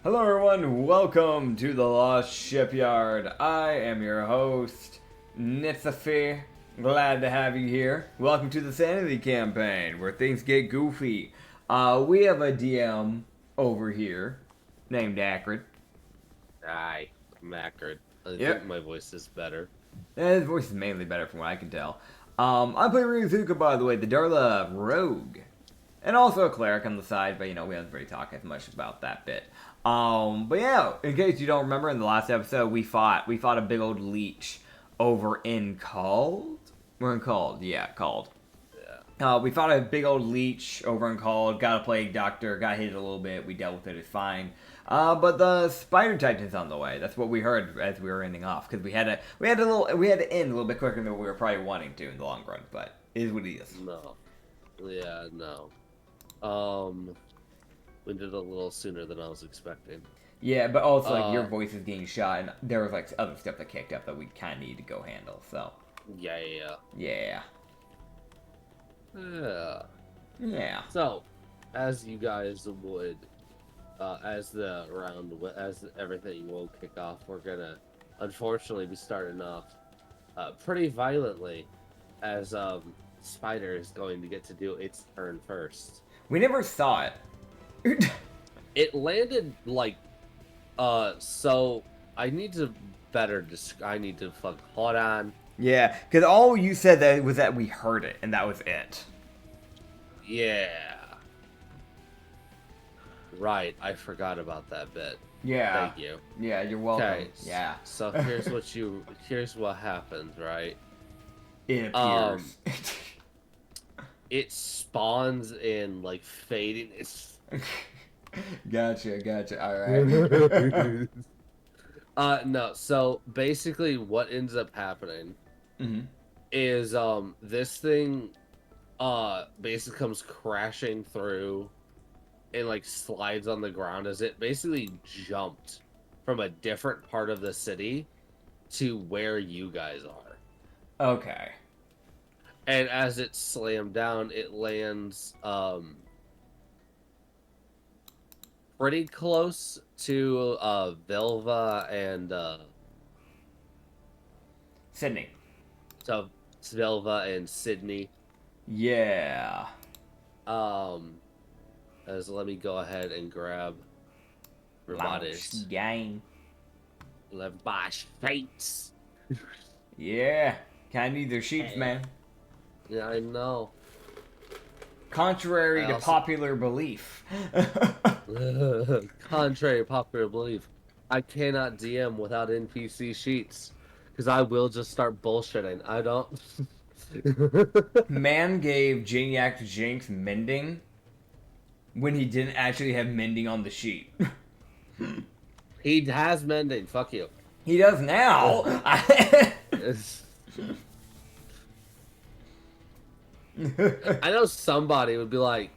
Hello everyone, welcome to the Lost Shipyard. I am your host, Nitsify. Glad to have you here. Welcome to the Sanity Campaign, where things get goofy. We have a DM over here named Acrid. Aye, I'm Acrid. I think Yep. my voice is better. His voice is mainly better from what I can tell. I play ryozuka, by the way, the Darla Rogue. And also a cleric on the side, but we haven't really talked as much about that bit. But yeah, in case you don't remember, in the last episode we fought a big old leech over in Called. We're in Called, yeah, Called. Yeah. We fought a big old leech over in Called. Got a plague doctor. Got hit a little bit. We dealt with it. It's fine. But the spider titan's on the way. That's what we heard as we were ending off because we had to end a little bit quicker than we were probably wanting to in the long run. But it is what it is. No. Yeah, no. We did it a little sooner than I was expecting. Yeah, but also like your voice is getting shot, and there was like other stuff that kicked up that we kind of need to go handle. So Yeah. yeah, Yeah. yeah. So, as you guys would, as everything will kick off, we're gonna unfortunately be starting off pretty violently, as Spider is going to get to do its turn first. We never saw it. It landed like, so I need to hold on. Yeah, because all you said that was that we heard it, and that was it. Yeah. Right, I forgot about that bit. Yeah. Thank you. Yeah, you're welcome. Okay. Yeah. So here's what happens, right? It appears. It spawns in like fading. It's Gotcha. All right. no. So basically, what ends up happening is this thing basically comes crashing through and like slides on the ground as it basically jumped from a different part of the city to where you guys are. Okay. And as it slammed down, it lands pretty close to Velva and Sydney. so Velva and Sydney. Yeah. As let me go ahead and grab everybody's Gang. Levash fates. Yeah. Kinda need their sheets, man. Yeah, I know. Contrary to popular belief. Contrary to popular belief, I cannot DM without NPC sheets because I will just start bullshitting. I don't. Man gave Janiac to Jinx mending when he didn't actually have mending on the sheet. He has mending. Fuck you. He does now. I know somebody would be like,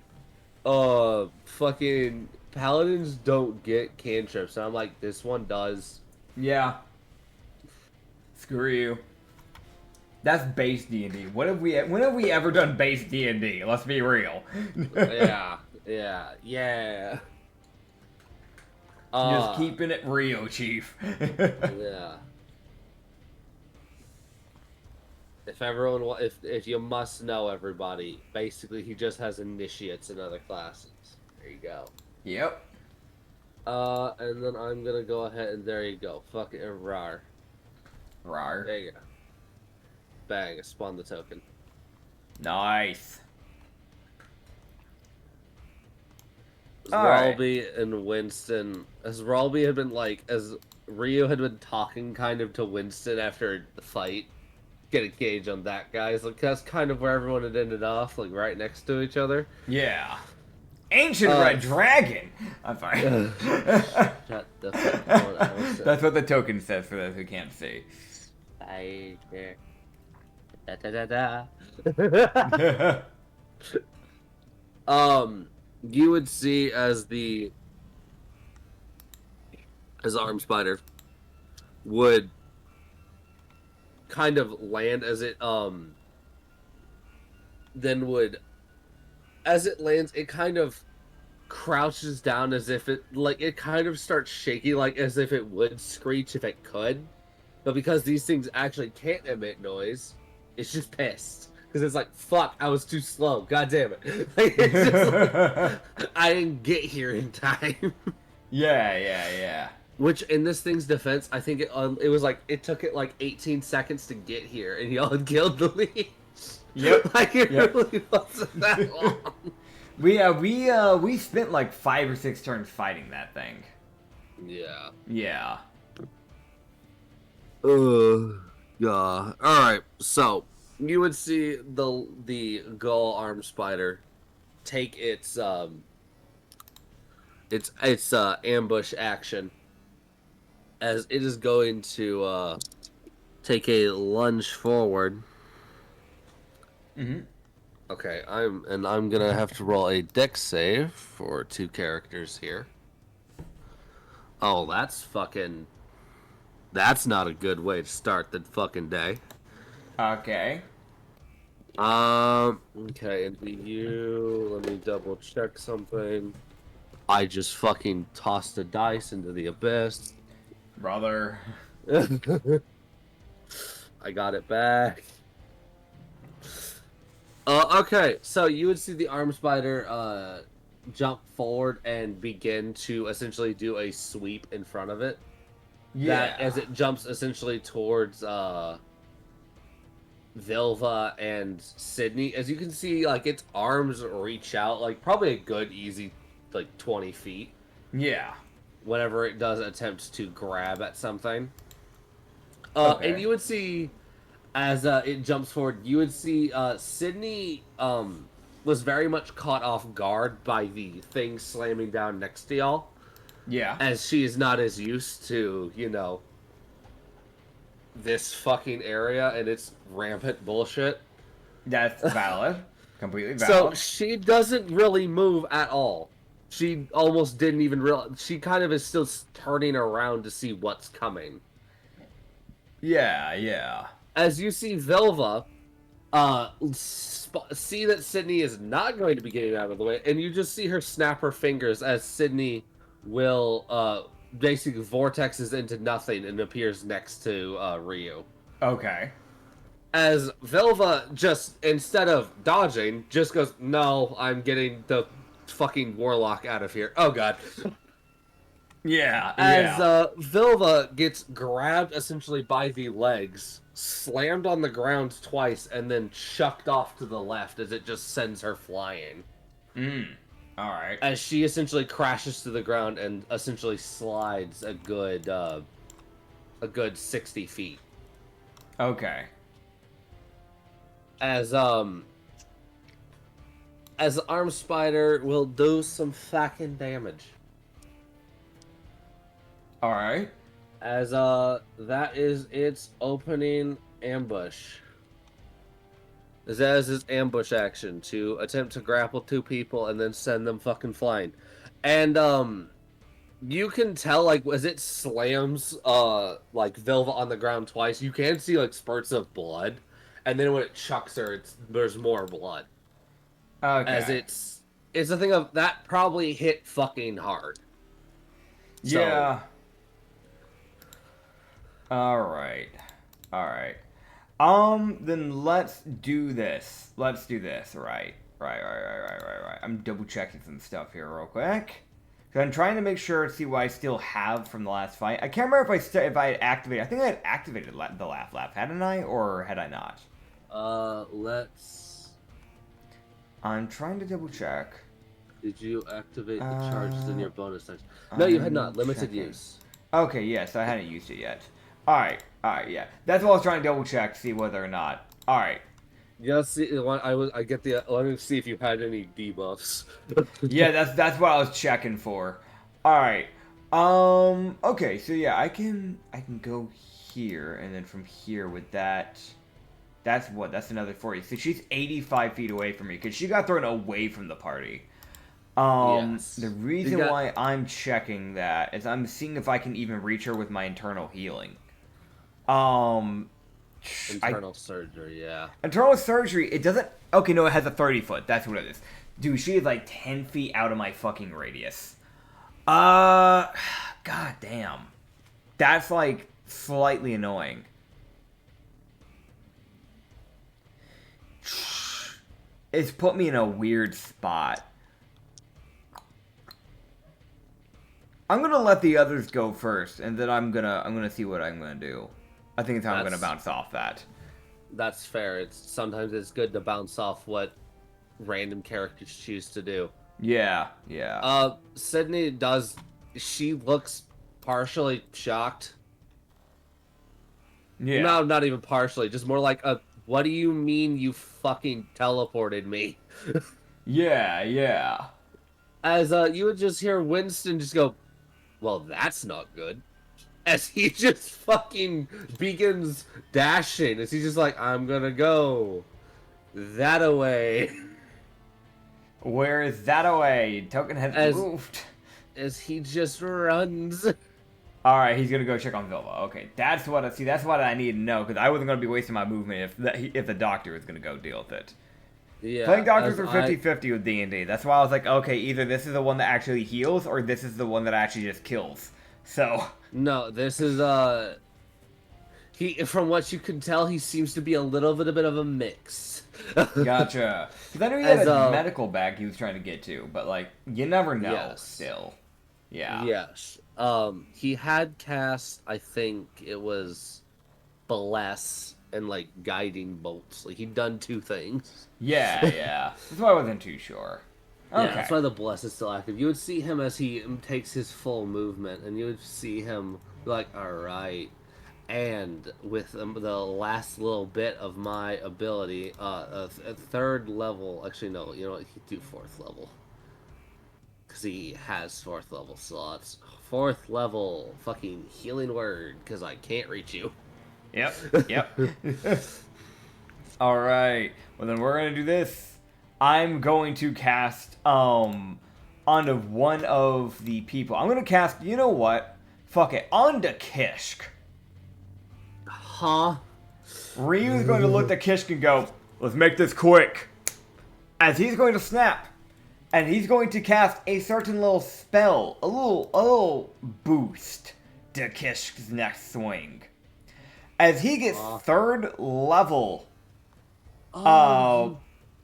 fucking paladins don't get cantrips. And I'm like, this one does. Yeah. Screw you. That's base D&D. When have we ever done base D&D? Let's be real. Yeah. Just keeping it real, Chief. Yeah. If you must know, everybody, basically he just has initiates in other classes. There you go. Yep. And then I'm gonna go ahead and there you go. Fucking rar. Rar. There you go. Bang! I spawned the token. Nice. Ralby and Winston, as Ralby had been as Rio had been talking kind of to Winston after the fight. Get a gauge on that, guys. Like that's kind of where everyone had ended off, like right next to each other. Yeah. Ancient Red Dragon. I'm sorry. Shut the fuck up. That's what the token says for those who can't see. I da. You would see as Arm Spider would kind of land as it then would as it lands it kind of crouches down as if it kind of starts shaking, like as if it would screech if it could. But because these things actually can't emit noise, it's just pissed. Because it's like, fuck, I was too slow. God damn it. Like, it's just like, I didn't get here in time. Yeah. Which, in this thing's defense, I think it was like, it took it like 18 seconds to get here, and y'all had killed the leech. Yep. Like, it really wasn't that long. We spent like 5 or 6 turns fighting that thing. Yeah. Yeah. Yeah. Alright, so, you would see the gull arm spider take its ambush action as it is going to take a lunge forward. Mm-hmm. Okay, I'm gonna have to roll a dex save for 2 characters here. Oh, that's not a good way to start the fucking day. Okay. Okay, and let me double check something. I just fucking tossed a dice into the abyss. Brother. I got it back. Okay, so you would see the arm spider jump forward and begin to essentially do a sweep in front of it. Yeah. That as it jumps essentially towards Vilva and Sydney, as you can see, like, its arms reach out, like, probably a good, easy, like, 20 feet. Yeah. Whenever it does attempt to grab at something. Okay. And you would see, as it jumps forward, you would see Sydney was very much caught off guard by the thing slamming down next to y'all. Yeah. As she is not as used to, this fucking area and its rampant bullshit. That's valid. Completely So valid. she doesn't really move at all. She almost didn't even realize. She kind of is still turning around to see what's coming. Yeah. As you see Velva, see that Sydney is not going to be getting out of the way, and you just see her snap her fingers as Sydney will basically vortexes into nothing and appears next to Ryu. Okay. As Velva just, instead of dodging, just goes, no, I'm getting the fucking warlock out of here. Oh god. Yeah. As Vilva gets grabbed essentially by the legs, slammed on the ground twice, and then chucked off to the left as it just sends her flying. Alright. As she essentially crashes to the ground and essentially slides a good 60 feet. Okay. As the arm spider will do some fucking damage. Alright. As that is its opening ambush. That is its ambush action to attempt to grapple 2 people and then send them fucking flying. And you can tell, like, as it slams like Vilva on the ground twice, you can see like spurts of blood, and then when it chucks her, there's more blood. Okay. As it's a thing of that probably hit fucking hard. So, yeah. Alright. Then let's do this. Right. I'm double checking some stuff here real quick. Cause I'm trying to make sure to see what I still have from the last fight. I can't remember if I had activated. I think I had activated the laugh, hadn't I, or had I not? Let's. I'm trying to double check. Did you activate the charges in your bonus action? No, you had not. Limited checking. use. Okay, yes, I hadn't used it yet. Alright, yeah. That's what I was trying to double check to see whether or not. Alright. Yeah, see, I get the. Let me see if you had any debuffs. Yeah, that's what I was checking for. Alright. Okay, so yeah, I can go here, and then from here with that. That's another 40. So she's 85 feet away from me, because she got thrown away from the party. Yes. The reason why I'm checking that is I'm seeing if I can even reach her with my internal healing. Internal surgery, yeah. Internal surgery, it doesn't... Okay, no, it has a 30 foot. That's what it is. Dude, she is like 10 feet out of my fucking radius. God damn. That's like slightly annoying. It's put me in a weird spot. I'm gonna let the others go first, and then I'm gonna see what I'm gonna do. I think it's how I'm gonna bounce off that. That's fair. Sometimes it's good to bounce off what random characters choose to do. Yeah. Sydney does. She looks partially shocked. Yeah. No, not even partially. Just more like a. What do you mean you fucking teleported me? Yeah. As you would just hear Winston just go, well, that's not good. As he just fucking begins dashing. As he's just like, I'm gonna go that away. Where is that away? Token has moved. As he just runs. Alright, he's gonna go check on Vilva. Okay, that's what I need to know, because I wasn't gonna be wasting my movement if the doctor was gonna go deal with it. Yeah, playing doctors are 50-50 with D&D. That's why I was like, okay, either this is the one that actually heals, or this is the one that actually just kills. So no, this is he. From what you can tell, he seems to be a bit of a mix. Gotcha. Because I knew he had a medical bag he was trying to get to, but like you never know. Yes. Still, yeah. Yes. He had cast. I think it was bless and like guiding bolts. Like he'd done 2 things. Yeah. That's why I wasn't too sure. Okay. Yeah, that's why the bless is still active. You would see him as he takes his full movement, and you would see him like, all right. And with the last little bit of my ability, a 3rd level. Actually, no. You know what? He'd do 4th level because he has 4th level slots. 4th level fucking healing word because I can't reach you. Yep. All right. Well, then we're gonna do this. I'm going to cast onto one of the people. I'm gonna cast. You know what? Fuck it. Onto Kishk. Huh? Ryu's going to look at Kishk and go, "Let's make this quick." As he's going to snap, and he's going to cast a certain little spell, a little boost to Kishk's next swing. As he gets 3rd level,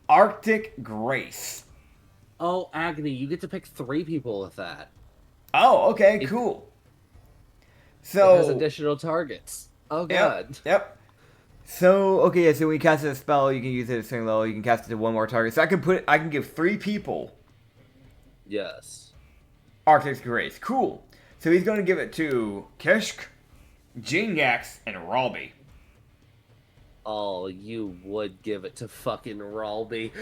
Arctic Grace. Oh, Agony, you get to pick 3 people with that. Oh, okay, cool. So it has additional targets. Oh god. Yep. So okay, so when you cast a spell, you can use it at a certain level. You can cast it to 1 more target. So I can give 3 people. Yes. Arctic Grace. Cool. So he's going to give it to Kishk, Jinyax, and Ralby. Oh, you would give it to fucking Ralby.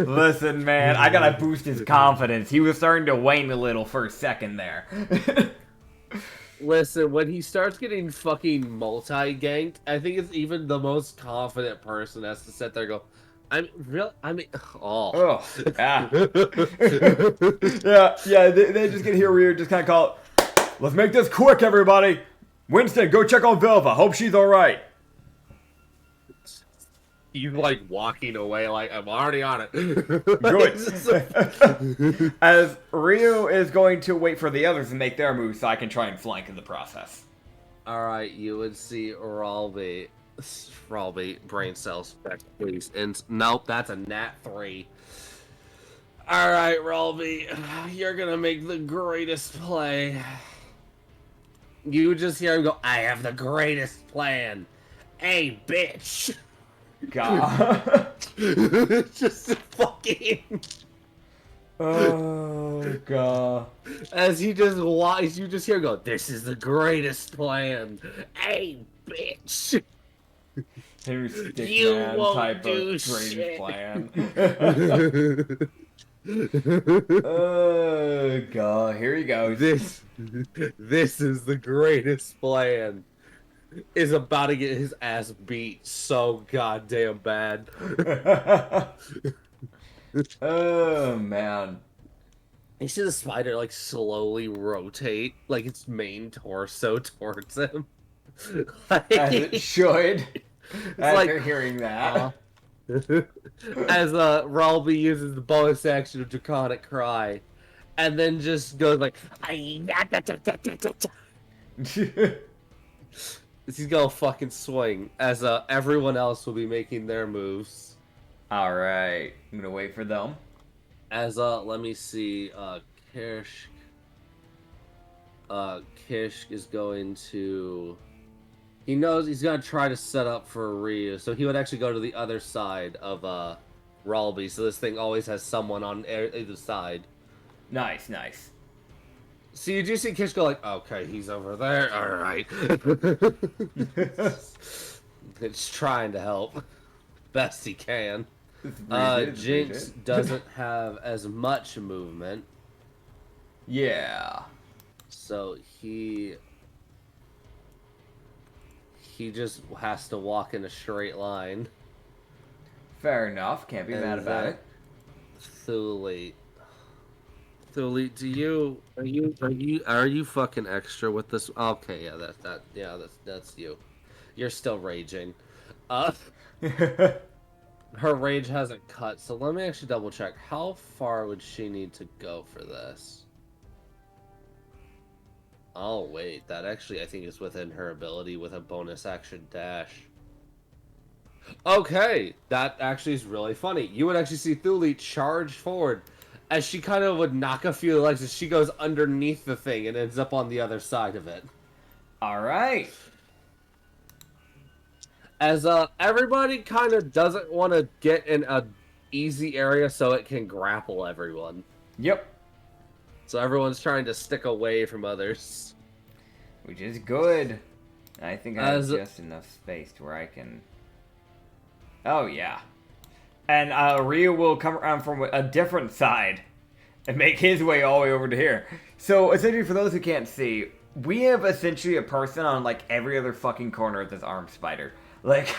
Listen, man, I gotta boost his confidence. He was starting to wane a little for a second there. Listen, when he starts getting fucking multi-ganked, I think it's even the most confident person has to sit there and go, Oh. Yeah. They just get here weird, just kind of call it, "Let's make this quick, everybody. Winston, go check on Vilva. Hope she's alright." He's like walking away like, I'm already on it. Good. As Ryu is going to wait for the others to make their move so I can try and flank in the process. Alright, you would see Ralby, brain cells, please. And nope, that's a nat 3. Alright, Ralby, you're gonna make the greatest play. You just hear him go, I have the greatest plan. Hey, bitch. God. Just fucking. Oh god. As he just watches, you just hear him go, this is the greatest plan. Hey, bitch. You won't type do of shit. plan. Oh god, here he goes. This is the greatest plan. Is about to get his ass beat so goddamn bad. Oh man. You see the spider like slowly rotate like its main torso towards him. As it should. After like, hearing that. As Ralby uses the bonus action of Draconic Cry, and then just goes like, he's gonna fucking swing, as everyone else will be making their moves. Alright, I'm gonna wait for them. As let me see, Kish is going to... He knows he's gonna try to set up for Ryu, so he would actually go to the other side of Ralby, so this thing always has someone on either side. Nice, nice. So you do see Kish go like, okay, he's over there, alright. It's trying to help. Best he can. Jinx doesn't have as much movement. Yeah. So he just has to walk in a straight line. Fair enough. Can't be mad about it. Thule, are you fucking extra with this? Okay, yeah, that's you. You're still raging. Her rage hasn't cut, so let me actually double check. How far would she need to go for this? Oh, wait. That actually, I think, is within her ability with a bonus action dash. Okay! That actually is really funny. You would actually see Thule charge forward as she kind of would knock a few legs as she goes underneath the thing and ends up on the other side of it. Alright. As everybody kind of doesn't want to get in a easy area so it can grapple everyone. Yep. So everyone's trying to stick away from others. Which is good. I think I have just enough space to where I can... Oh, yeah. And Ryu will come around from a different side and make his way all the way over to here. So, essentially, for those who can't see, we have essentially a person on, like, every other fucking corner of this armed spider. Like,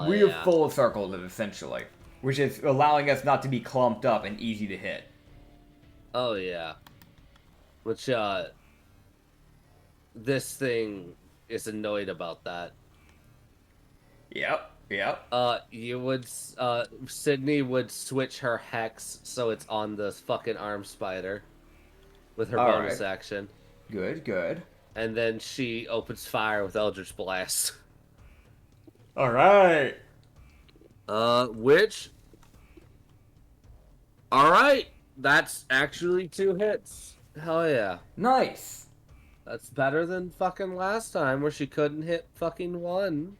we have full circled it, essentially. Which is allowing us not to be clumped up and easy to hit. Oh, yeah. Which, this thing is annoyed about that. Yep. You would, Sydney would switch her hex so it's on the fucking arm spider with her bonus action. Good. And then she opens fire with Eldritch Blast. Alright. Which... Alright. That's actually 2 hits. Hell yeah. Nice. That's better than fucking last time where she couldn't hit fucking 1.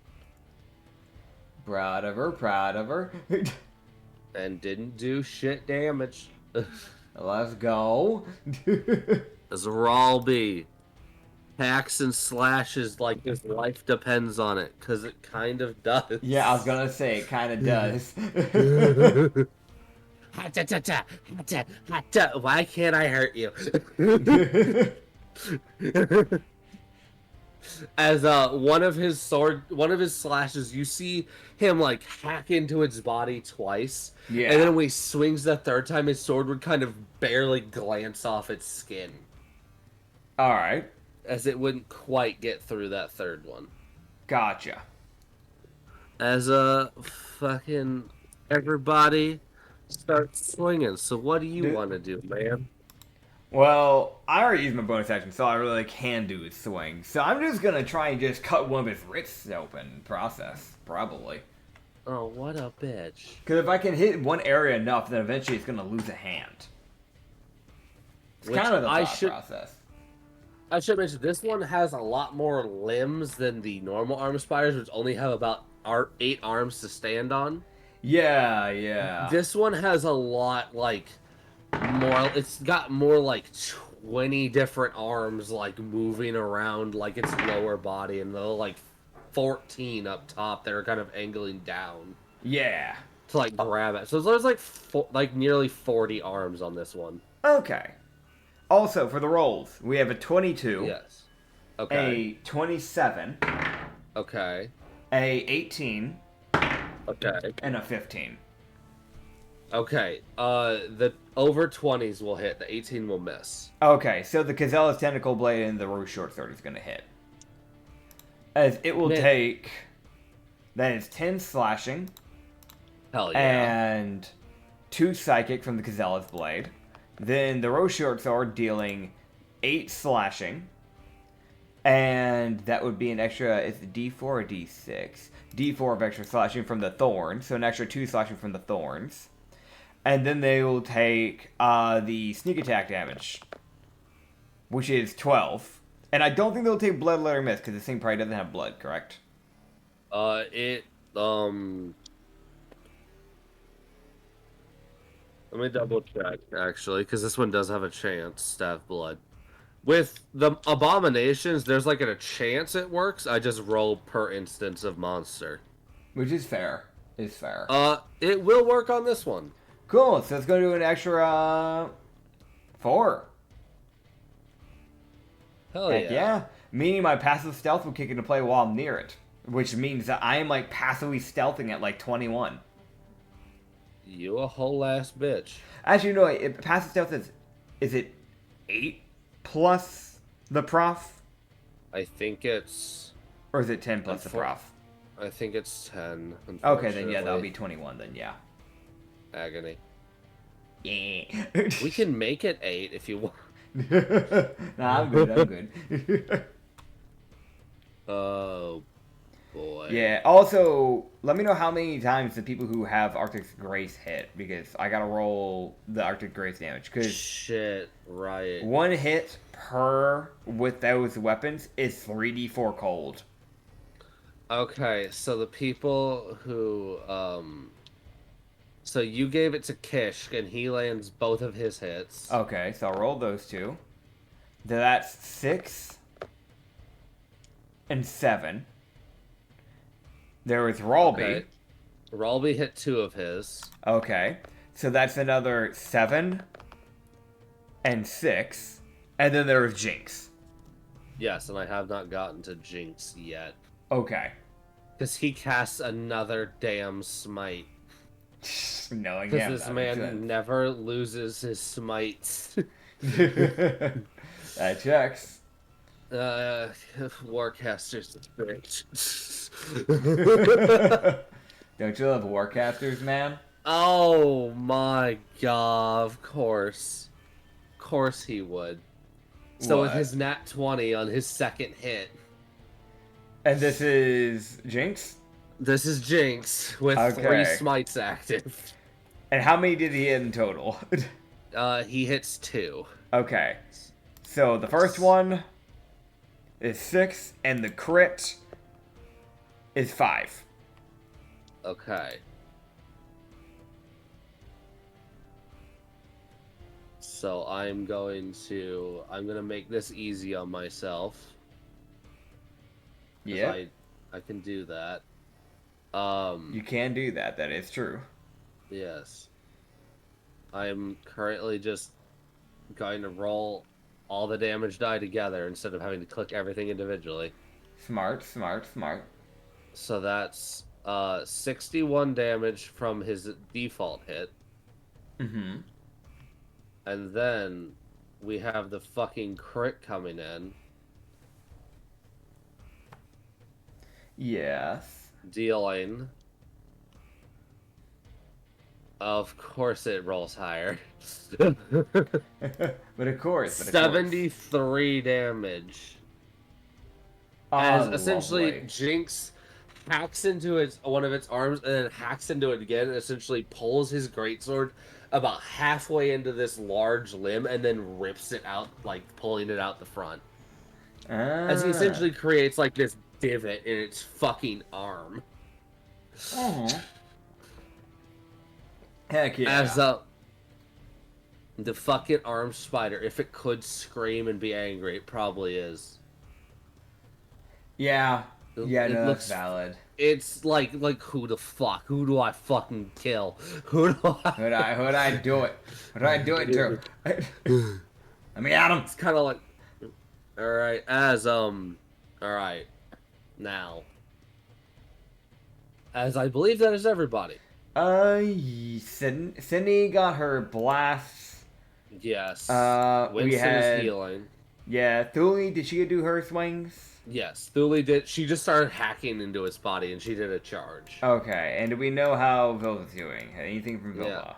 Proud of her. And didn't do shit damage. Let's go. As Ralby hacks and slashes like his life depends on it, because it kind of does. Yeah, I was gonna say, it kind of does. Why can't I hurt you? As one of his slashes, you see him like hack into its body twice. Yeah. And then when he swings the third time, his sword would kind of barely glance off its skin. Alright. As it wouldn't quite get through that third one. Gotcha. As fucking everybody starts swinging. So what do you want to do, man? Well, I already used my bonus action, so I really can do is swing. So I'm just gonna try and just cut one of his wrists open process, probably. Oh, what a bitch. Because if I can hit one area enough, then eventually it's gonna lose a hand. It's kind of the thought process. I should mention, this one has a lot more limbs than the normal arm spiders, which only have about 8 arms to stand on. Yeah. This one has a lot, like... more, it's got more like 20 different arms like moving around like its lower body, and the like 14 up top that are kind of angling down. Yeah. To like grab it. So there's like nearly 40 arms on this one. Okay. Also, for the rolls, we have a 22. Yes. Okay. A 27. Okay. A 18. Okay. And a 15. Okay, the over 20s will hit, the 18 will miss. Okay, so the Kazella's Tentacle Blade and the Rose Short Sword is going to hit. As it will take... That is 10 slashing. Hell yeah. And 2 psychic from the Gazella's Blade. Then the Rose Short Sword dealing 8 slashing. And that would be an extra, is it D4 or D6? D4 of extra slashing from the Thorns, so an extra 2 slashing from the Thorns. And then they will take the sneak attack damage, which is 12. And I don't think they'll take blood, let or miss, because this thing probably doesn't have blood, correct? Let me double check, actually, because this one does have a chance to have blood. With the abominations, there's like a chance it works. I just roll per instance of monster. Which is fair. Is fair. It will work on this one. Cool, so it's going to do an extra 4. Hell Heck yeah. yeah. Meaning my passive stealth will kick into play while I'm near it. Which means that I am like passively stealthing at like 21. You a whole ass bitch. Actually, no, passive stealth is it 8 plus the prof? I think it's... Or is it 10 plus the prof? I think it's 10. Okay, then yeah, that'll be 21 then, yeah. Agony. Yeah. We can make it 8 if you want. Nah, I'm good. Oh, boy. Yeah, also, let me know how many times the people who have Arctic Grace hit, because I gotta roll the Arctic Grace damage, because... Shit, right. 1 hit per with those weapons is 3d4 cold. Okay, so the people who, so you gave it to Kish, and he lands both of his hits. Okay, so I'll roll those 2. That's 6 and 7. There was Ralby. Okay. Ralby hit 2 of his. Okay, so that's another 7 and 6. And then there was Jinx. Yes, and I have not gotten to Jinx yet. Okay. Because he casts another damn smite. Knowing him. Because this man never loses his smites. That checks. Warcaster's a bitch. Don't you love Warcasters, man? Oh my god, of course. Of course he would. So with What? his nat 20 on his second hit. And this is Jinx? This is Jinx with 3 smites active. And how many did he hit in total? He hits 2. Okay. So the first one is 6, and the crit is 5. Okay. So I'm gonna make this easy on myself. Yeah. I can do that. You can do that, that is true. Yes. I'm currently just going to roll all the damage die together instead of having to click everything individually. Smart. So that's 61 damage from his default hit. Mm-hmm. And then we have the fucking crit coming in. Yes. Dealing. Of course it rolls higher. But of course. 73 damage. As essentially Jinx hacks into one of its arms and then hacks into it again and essentially pulls his greatsword about halfway into this large limb and then rips it out, like pulling it out the front. As he essentially creates like this divot in its fucking arm. Heck yeah. As the fucking arm spider, if it could scream and be angry, it probably is. Yeah. Yeah, It no, looks that's valid. It's like who the fuck? Who do I fucking kill? Who do I? Who'd I do it? Who'd I do it to? Let me at him. It's kind of like, all right, all right, now, as I believe that is everybody. Cindy got her blasts. Yes. We Winston had is healing. Yeah, Thule, did she do her swings? Yes, Thule did. She just started hacking into his body, and she did a charge. Okay, and do we know how Vilva's doing? Anything from Vilva?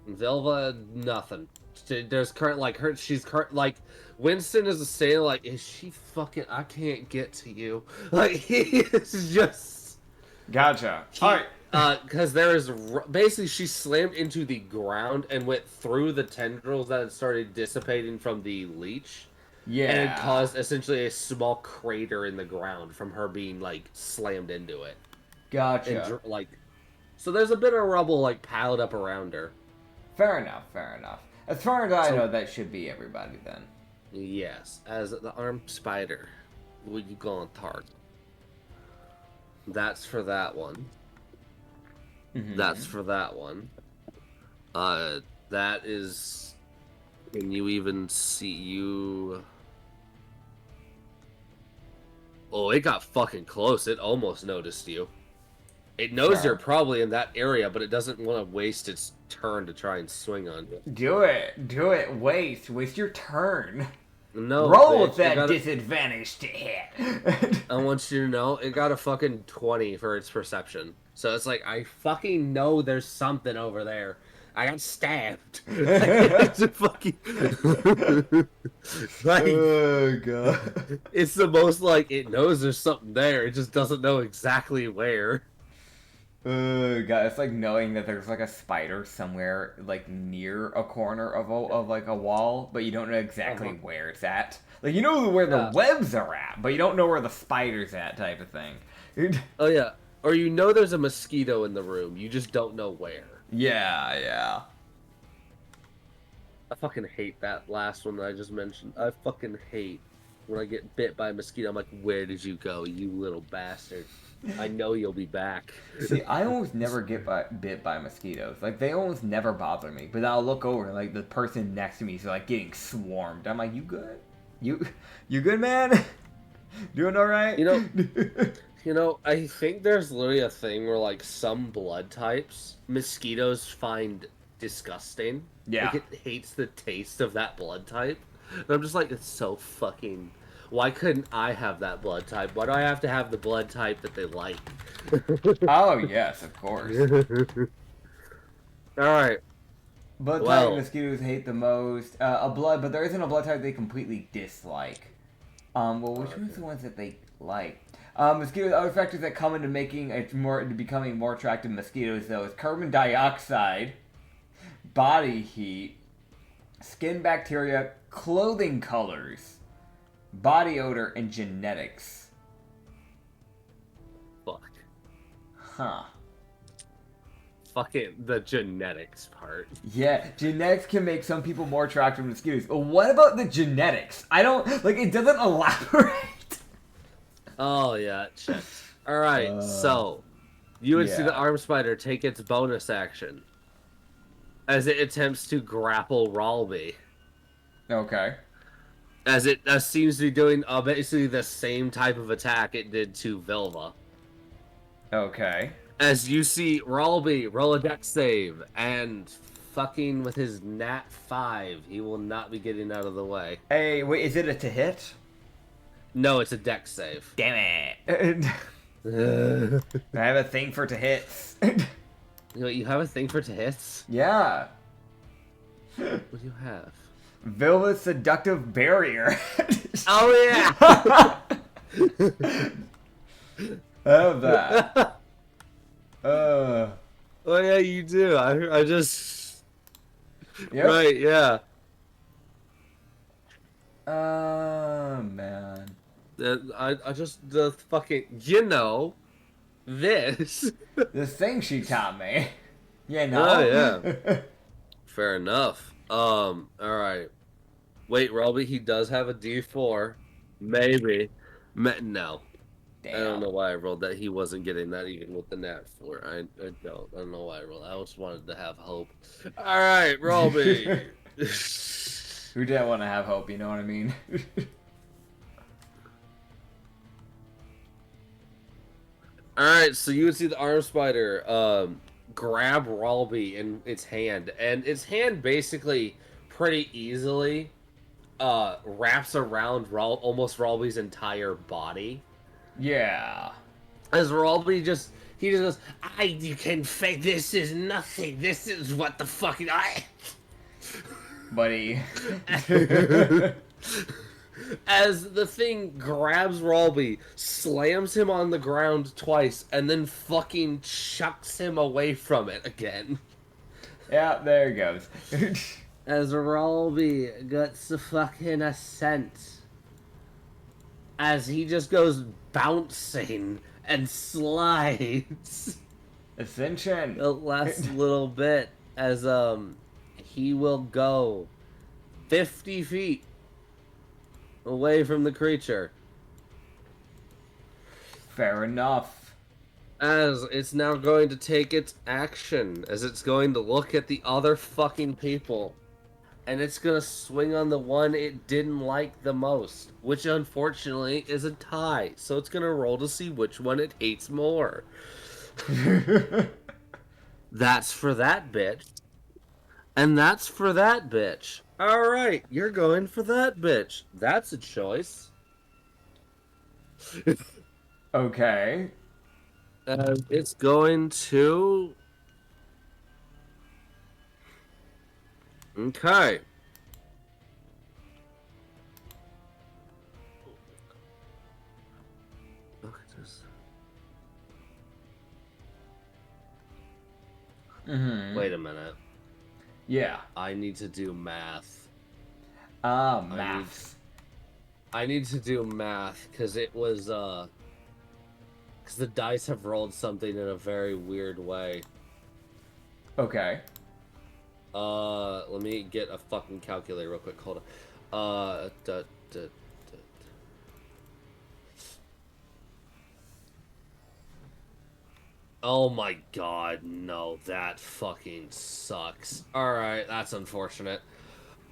Yeah. Vilva, nothing. There's current like her. She's current like Winston is saying like, is she fucking? I can't get to you. Like he is just. Gotcha. All right. Because there is basically she slammed into the ground and went through the tendrils that had started dissipating from the leech. Yeah. And it caused essentially a small crater in the ground from her being like slammed into it. Gotcha. And, like, so there's a bit of rubble like piled up around her. Fair enough. Fair enough. As far as I know, that should be everybody then. Yes, as the armed spider, will you go on target? That's for that one. Mm-hmm. That's for that one. That is. Can you even see you? Oh, it got fucking close. It almost noticed you. It knows you're probably in that area, but it doesn't want to waste its turn to try and swing on you. Do it. Do it. Waste your turn. No. Roll with that disadvantage to hit. I want you to know, it got a fucking 20 for its perception. So it's like, I fucking know there's something over there. I got stabbed. It's a fucking... like, oh, God. It's the most, like, it knows there's something there. It just doesn't know exactly where. Oh, God. It's like knowing that there's, like, a spider somewhere, like, near a corner of like, a wall, but you don't know exactly where it's at. Like, you know where the webs are at, but you don't know where the spider's at type of thing. Oh, yeah. Or you know there's a mosquito in the room. You just don't know where. Yeah. I fucking hate that last one that I just mentioned. I fucking hate when I get bit by a mosquito. I'm like, where did you go, you little bastard? I know you'll be back. See, I almost never get bit by mosquitoes. Like, they almost never bother me. But I'll look over, and, like, the person next to me is, like, getting swarmed. I'm like, you good? You good, man? Doing all right? You know, I think there's literally a thing where, like, some blood types mosquitoes find disgusting. Yeah. Like, it hates the taste of that blood type. And I'm just like, it's so fucking... Why couldn't I have that blood type? Why do I have to have the blood type that they like? Oh, yes, of course. Alright. Blood type mosquitoes hate the most. But there isn't a blood type they completely dislike. Which one's the ones that they like? Mosquitoes, other factors that come into becoming more attractive mosquitoes, though, is carbon dioxide, body heat, skin bacteria, clothing colors, body odor, and genetics. Fuck. Huh. Fucking the genetics part. Yeah, genetics can make some people more attractive to mosquitoes. But what about the genetics? I don't, like, it doesn't elaborate. Oh, yeah, it checks. Alright, so, you would see the arm spider take its bonus action as it attempts to grapple Ralby. Okay. As it seems to be doing basically the same type of attack it did to Vilva. Okay. As you see Ralby roll a dex save, and fucking with his nat 5, he will not be getting out of the way. Hey, wait, is it a to hit? No, it's a dex save. Damn it. I have a thing for to hits. You have a thing for to hits? Yeah. What do you have? Vilva's seductive barrier. Oh, yeah! I have that. Oh, yeah, you do. I just... Yep. Right, yeah. Oh, man. I just, the fucking, this. The thing she taught me. You know? Oh, yeah. Fair enough. Alright. Wait, Robby, he does have a D4. Maybe. No. Damn. I don't know why I rolled that. He wasn't getting that even with the nat 4. I don't know why I rolled. I just wanted to have hope. Alright, Robby. Who didn't want to have hope, you know what I mean? Alright, so you would see the arm spider grab Ralby in its hand, and its hand basically pretty easily wraps around almost Rolby's entire body. Yeah. As Rolby he just goes, you can fake, this is nothing, this is what the fucking, Buddy. As the thing grabs Rolby, slams him on the ground twice, and then fucking chucks him away from it again. Yeah, there it goes. As Rolby gets the fucking ascent. As he just goes bouncing and slides. Ascension. The last little bit as he will go 50 feet away from the creature. Fair enough. As it's now going to take its action, as it's going to look at the other fucking people. And it's gonna swing on the one it didn't like the most, which unfortunately is a tie. So it's gonna roll to see which one it hates more. That's for that bitch. And that's for that bitch. Alright, you're going for that bitch. That's a choice. Okay. It's going to... Okay. Look at this. Wait a minute. Yeah. I need to do math. Math. I need to do math, because it was, because the dice have rolled something in a very weird way. Okay. Let me get a fucking calculator real quick. Hold on. Oh my god, no, that fucking sucks. Alright, that's unfortunate.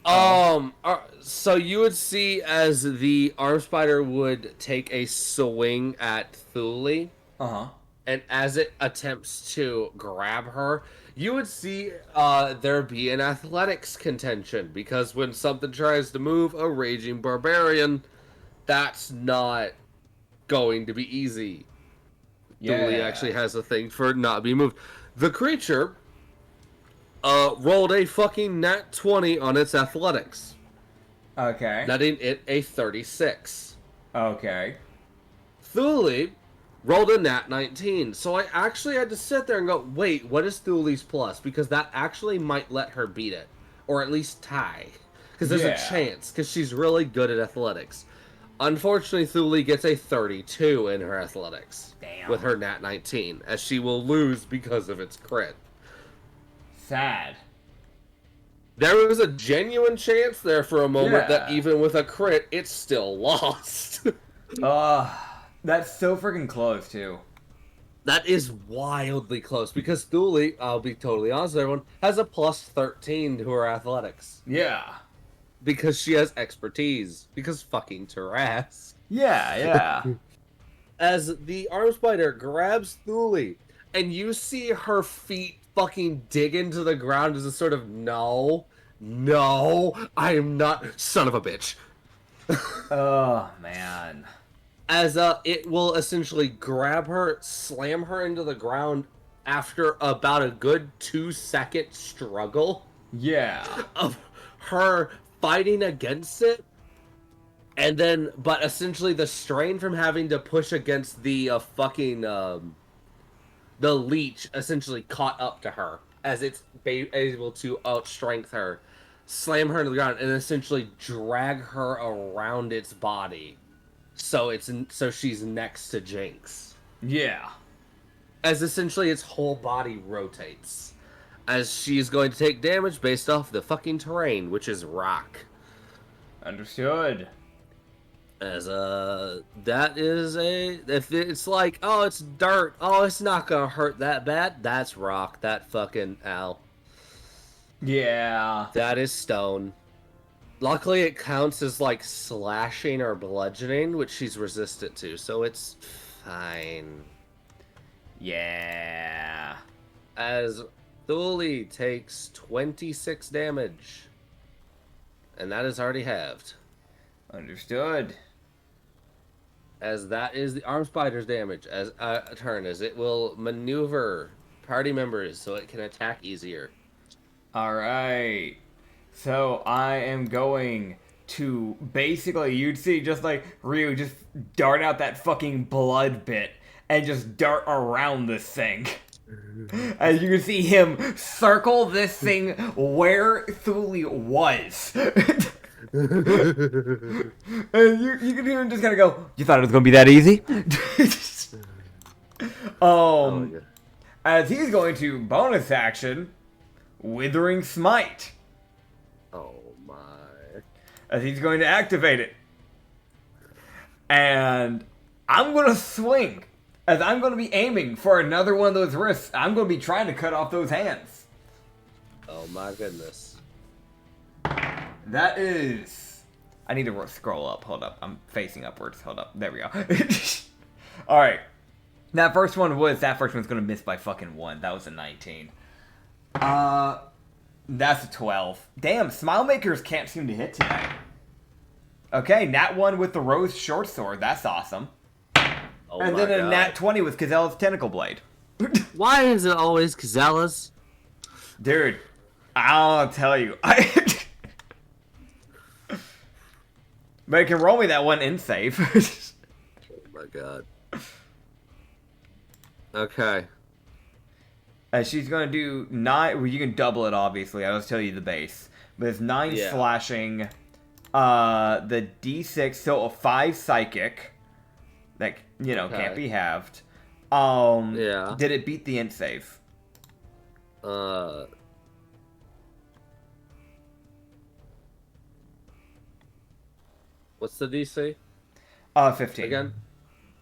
So you would see as the arm spider would take a swing at Thule. Uh-huh. And as it attempts to grab her, you would see there be an athletics contention, because when something tries to move a raging barbarian, that's not going to be easy. Yeah. Thule actually has a thing for not being moved. The creature rolled a fucking nat 20 on its athletics. Okay. Netting it a 36. Okay. Thule rolled a nat 19. So I actually had to sit there and go, wait, what is Thule's plus? Because that actually might let her beat it. Or at least tie. Because there's a chance, because she's really good at athletics. Unfortunately, Thule gets a 32 in her athletics. Damn. With her nat 19, as she will lose because of its crit. Sad. There was a genuine chance there for a moment that even with a crit, it's still lost. That's so freaking close, too. That is wildly close, because Thule, I'll be totally honest with everyone, has a plus 13 to her athletics. Yeah. Because she has expertise. Because fucking Tarrasque. Yeah. As the arm spider grabs Thule, and you see her feet fucking dig into the ground as a sort of, no, I am not, son of a bitch. Oh, man. As it will essentially grab her, slam her into the ground after about a good 2-second struggle. Yeah. Of her fighting against it. And then, but essentially the strain from having to push against the the leech essentially caught up to her as it's able to outstrength her, slam her into the ground, and essentially drag her around its body. So she's next to Jinx. Yeah. As essentially its whole body rotates. As she is going to take damage based off the fucking terrain, which is rock. Understood. As that is if it's like, oh, it's dirt, oh, it's not gonna hurt that bad, that's rock, that fucking ow. Yeah. That is stone. Luckily it counts as like slashing or bludgeoning, which she's resistant to, so it's fine. Yeah. As Thule takes 26 damage. And that is already halved. Understood. As that is the arm spider's damage as a turn, as it will maneuver party members so it can attack easier. Alright. So I am going to basically, you'd see just like Ryu just dart out that fucking blood bit and just dart around this thing. As you can see him circle this thing where Thule was. And you can hear him just kind of go, you thought it was going to be that easy? As he's going to bonus action, Withering Smite. Oh my. As he's going to activate it. And I'm going to swing. As I'm going to be aiming for another one of those wrists. I'm going to be trying to cut off those hands. Oh my goodness. That is... I need to scroll up. Hold up. I'm facing upwards. Hold up. There we go. Alright. That first one was... That first one's going to miss by fucking 1. That was a 19. That's a 12. Damn, Smile Makers can't seem to hit today. Okay, Nat 1 with the Rose Short Sword. That's awesome. Oh And my then a God. Nat 20 with Kazella's Tentacle Blade. Why is it always Kazella's? Dude, I'll tell you. But it can roll me that one in save. Oh my God. Okay. She's going to do 9... Well, you can double it, obviously. I'll just tell you the base. But it's 9 Yeah. slashing. The D6, so a 5 psychic. That, Okay. can't be halved. Yeah. Did it beat the int save? What's the DC? 15. Again?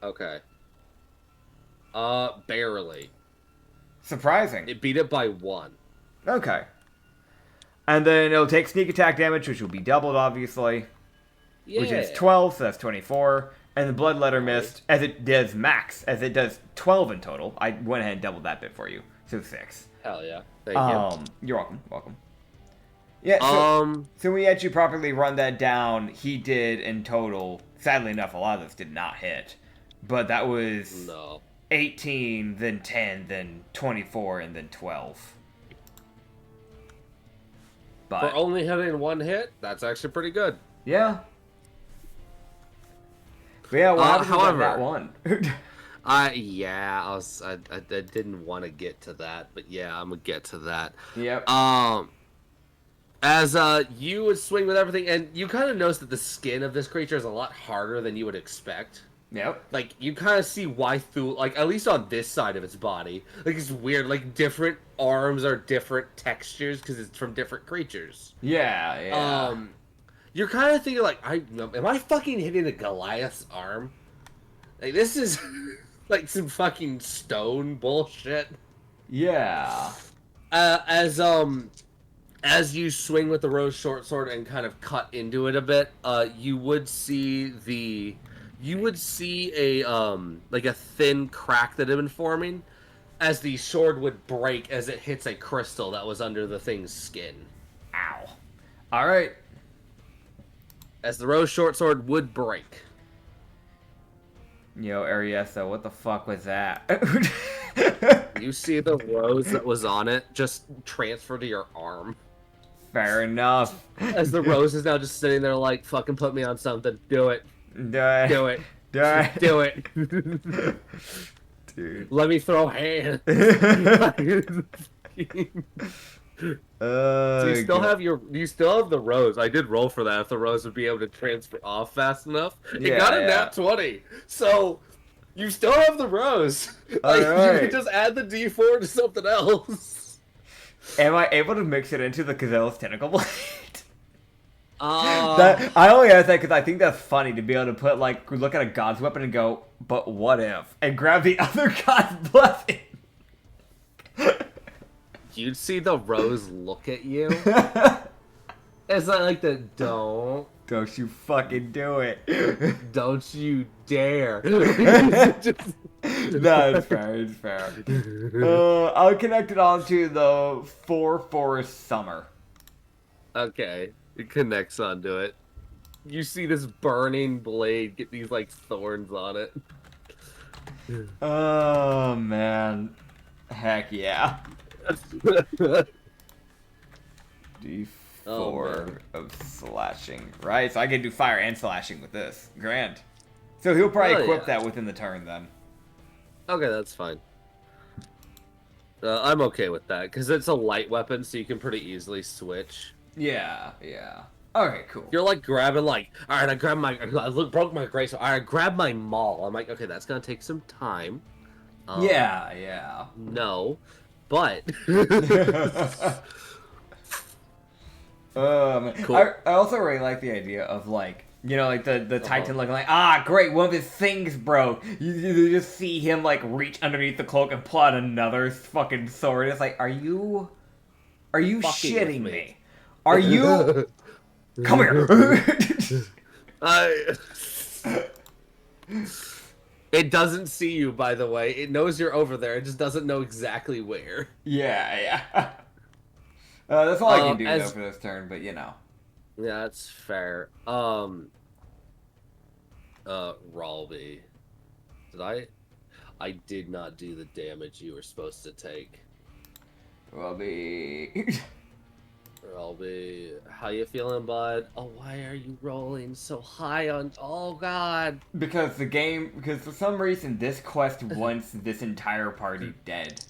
Okay. Barely. Surprising. It beat it by 1. Okay. And then it'll take sneak attack damage, which will be doubled, obviously. Yeah. Which is 12, so that's 24. And the Bloodletter missed, as it does max, as it does 12 in total. I went ahead and doubled that bit for you. So 6. Hell yeah. Thank you. You're welcome. Yeah, so we actually properly run that down. He did in total, sadly enough, a lot of those did not hit. But that was No. 18, then 10, then 24, and then 12. But, For only hitting 1 hit, that's actually pretty good. yeah. But yeah, what happened however- with that one? I didn't want to get to that, but yeah, I'm gonna get to that. Yep. As you would swing with everything, and you kind of notice that the skin of this creature is a lot harder than you would expect. Yep. Like, you kind of see why through, like, at least on this side of its body, like, it's weird, like, different arms are different textures because it's from different creatures. Yeah. You're kind of thinking, like, am I fucking hitting a Goliath's arm? Like, this is, like, some fucking stone bullshit. Yeah. As you swing with the Rose Short Sword and kind of cut into it a bit, you would see a like a thin crack that had been forming as the sword would break as it hits a crystal that was under the thing's skin. Ow. All right. As the Rose Short Sword would break. Yo, Ariessa, what the fuck was that? You see the rose that was on it just transfer to your arm. Fair enough. As the rose is now just sitting there like, fucking put me on something. Do it. Do it. Do it. Do it. Do it. Dude. Let me throw hands. So you still have the rose. I did roll for that if the rose would be able to transfer off fast enough. It got a nat 20. So you still have the rose. Like, you can just add the D4 to something else. Am I able to mix it into the Gazelle's Tentacle Blade? I only ask that because I think that's funny to be able to put, like, look at a god's weapon and go, but what if? And grab the other god's blessing. You'd see the rose look at you. It's like the don't you fucking do it. don't you dare. Just- No, it's fair. It's fair. I'll connect it onto the 4 Forest Summer. Okay, it connects onto it. You see this burning blade get these like thorns on it. Oh man, heck yeah. D4 of slashing. Right, so I can do fire and slashing with this. Grand. So he'll probably equip that within the turn then. Okay, that's fine. I'm okay with that because it's a light weapon, so you can pretty easily switch. Yeah, yeah. Okay, cool. You're like grabbing like, all right, broke my great, so I grabbed my maul. I'm like, okay, that's gonna take some time. Yeah. No, but cool. I also really like the idea of like, you know, like the Titan looking like, great, one of his things broke. You just see him like reach underneath the cloak and pull out another fucking sword. It's like, are you shitting me? Are you? Come here. It doesn't see you, by the way. It knows you're over there. It just doesn't know exactly where. Yeah. That's all I can do though for this turn, but you know. Yeah, that's fair. Ralby. I did not do the damage you were supposed to take. Ralby, how you feeling, bud? Oh, why are you rolling so high on... Oh, God. Because for some reason, this quest wants this entire party dead.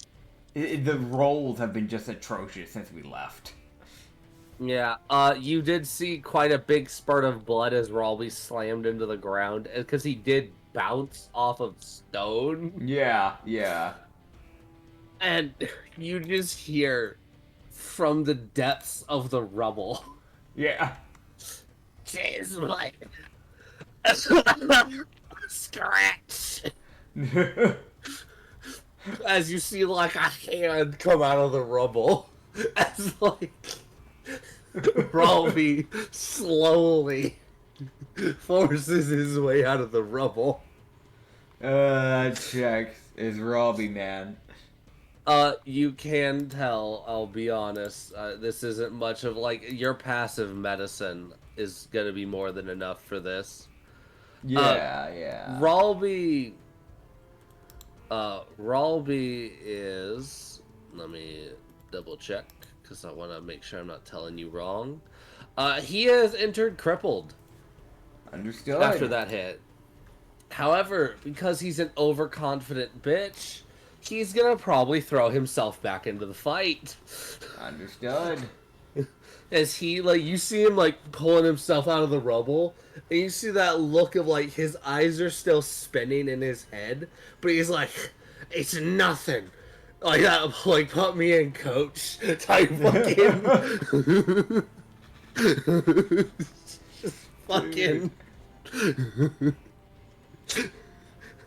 The rolls have been just atrocious since we left. Yeah, you did see quite a big spurt of blood as Ralby slammed into the ground, because he did bounce off of stone. Yeah. And you just hear from the depths of the rubble. Yeah. Jeez, like... Scratch! As you see, like, a hand come out of the rubble. As, like... Ralby slowly forces his way out of the rubble. That checks. Is Ralby, man. You can tell, I'll be honest, this isn't much of, like, your passive medicine is gonna be more than enough for this. Yeah. Ralby is... Let me double check, because I want to make sure I'm not telling you wrong. He has entered crippled. Understood. After that hit. However, because he's an overconfident bitch, he's gonna probably throw himself back into the fight. Understood. As he, like, you see him, like, pulling himself out of the rubble, and you see that look of, like, his eyes are still spinning in his head, but he's like, it's nothing. Like that, like, put me in, coach, type fucking... fucking...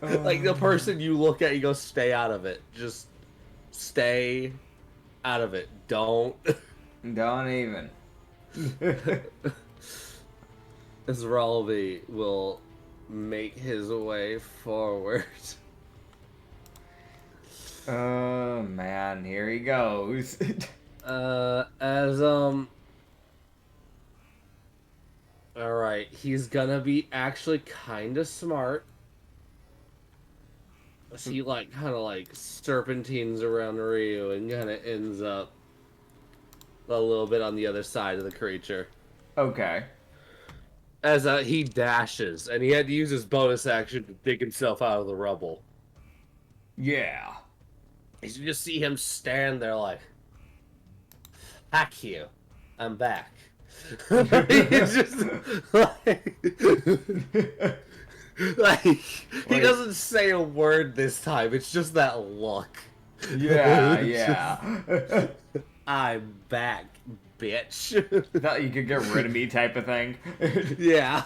like, the person you look at, you go, stay out of it. Just stay out of it. Don't even. Ralby will make his way forward. Oh man, here he goes. Alright, he's gonna be actually kinda smart. So he, like, kinda, like, serpentines around Ryu and kinda ends up a little bit on the other side of the creature. Okay. As he dashes, and he had to use his bonus action to dig himself out of the rubble. Yeah. You just see him stand there like, heck you, I'm back. He's just like he doesn't say a word this time. It's just that look. Yeah. I'm back, bitch. Thought you could get rid of me type of thing. Yeah.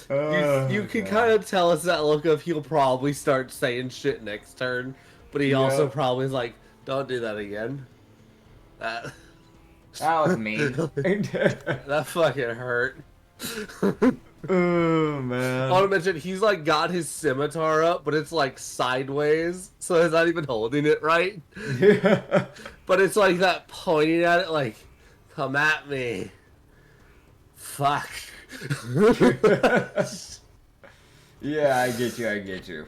You can kind of tell us that look of he'll probably start saying shit next turn, but he also probably is like, don't do that again. That was mean. That fucking hurt. Oh man. I want to mention he's like got his scimitar up, but it's like sideways, so he's not even holding it right. Yeah. But it's like that pointing at it, like, come at me. fuck. Yeah, I get you.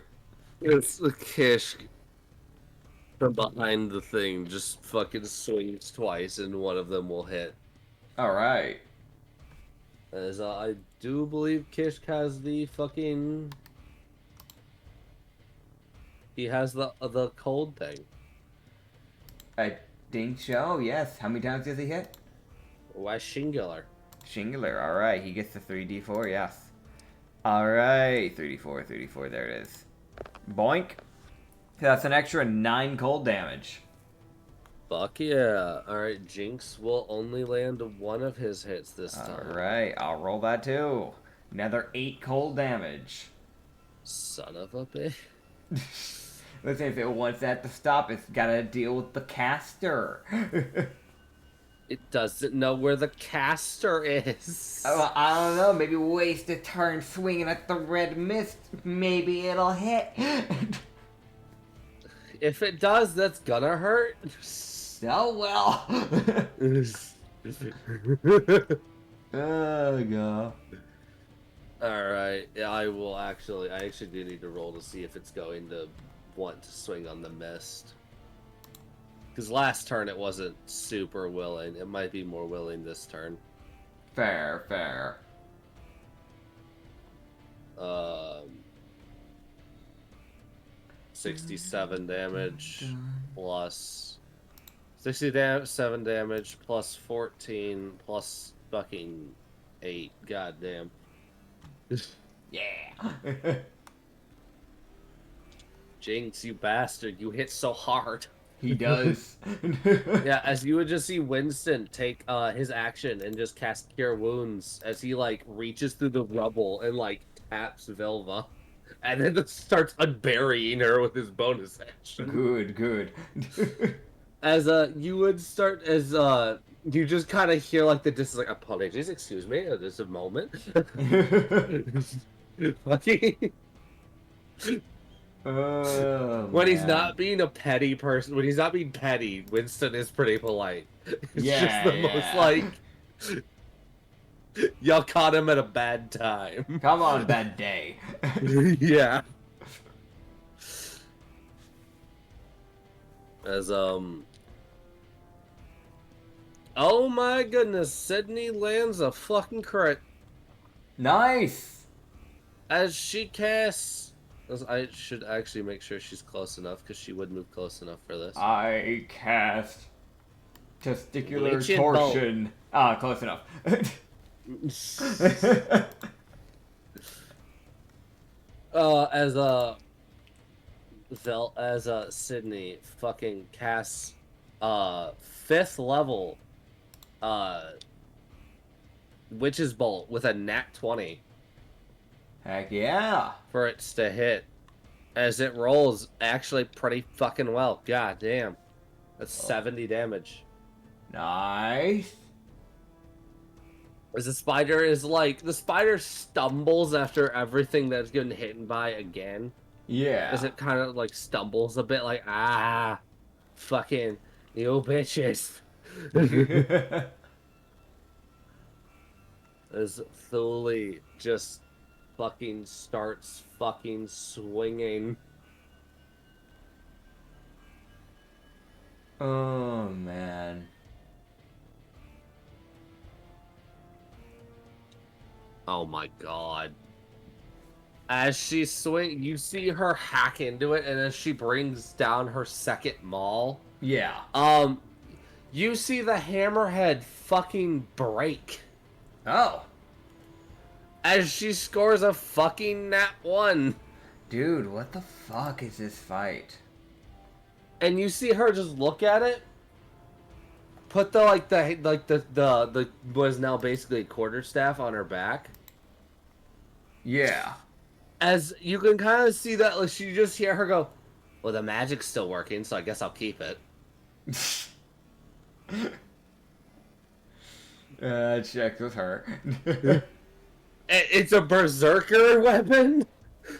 It's the Kish from behind the thing just fucking swings twice and one of them will hit. Alright. As I do believe Kish has the fucking... He has the cold thing. I think so, yes. How many times does he hit? Why singular? Singular, alright. He gets the 3d4, yes. Alright, 3d4, there it is. Boink. That's an extra 9 cold damage. Fuck yeah. Alright, Jinx will only land one of his hits this time. Alright, I'll roll that too. Another 8 cold damage. Son of a bitch. Listen, if it wants that to stop, it's gotta deal with the caster. It doesn't know where the caster is. Oh, I don't know, maybe waste a turn swinging at the red mist. Maybe it'll hit. If it does, that's gonna hurt. Oh well. Oh god. Alright, yeah, I actually do need to roll to see if it's going to want to swing on the mist. Because last turn it wasn't super willing. It might be more willing this turn. Fair. 67 damage plus 67 damage plus 14 plus fucking 8. Goddamn. Yeah. Jinx, you bastard! You hit so hard. He does. Yeah, as you would just see Winston take his action and just cast Cure Wounds as he like reaches through the rubble and like taps Velva, and then just starts unburying her with his bonus action. Good. As you would start as you just kind of hear like the distance like apologies, excuse me, just a moment. Fucking. When he's not being a petty person, when he's not being petty, Winston is pretty polite. It's just the most like, y'all caught him at a bad time. Come on, bad day. Yeah. As oh my goodness, Sydney lands a fucking crit. Nice. As she casts. I should actually make sure she's close enough, because she would move close enough for this. I cast testicular Leech and torsion. Ah, close enough. As Sydney fucking casts 5th level Witch's Bolt with a nat 20. Heck yeah. For it to hit. As it rolls actually pretty fucking well. God damn. That's 70 damage. Nice. As the spider stumbles after everything that's getting hit by again. Yeah. As it kind of like stumbles a bit like, fucking, you bitches. As Thule just fucking starts fucking swinging. Oh man. Oh my god. As she you see her hack into it, and as she brings down her second maul, Yeah. you see the hammerhead fucking break. Oh. As she scores a fucking nat 1. Dude, what the fuck is this fight? And you see her just look at it, put the what is now basically a quarterstaff on her back. Yeah. As you can kind of see that, like, you just hear her go, well, the magic's still working, so I guess I'll keep it. Checks with her. It's a berserker weapon,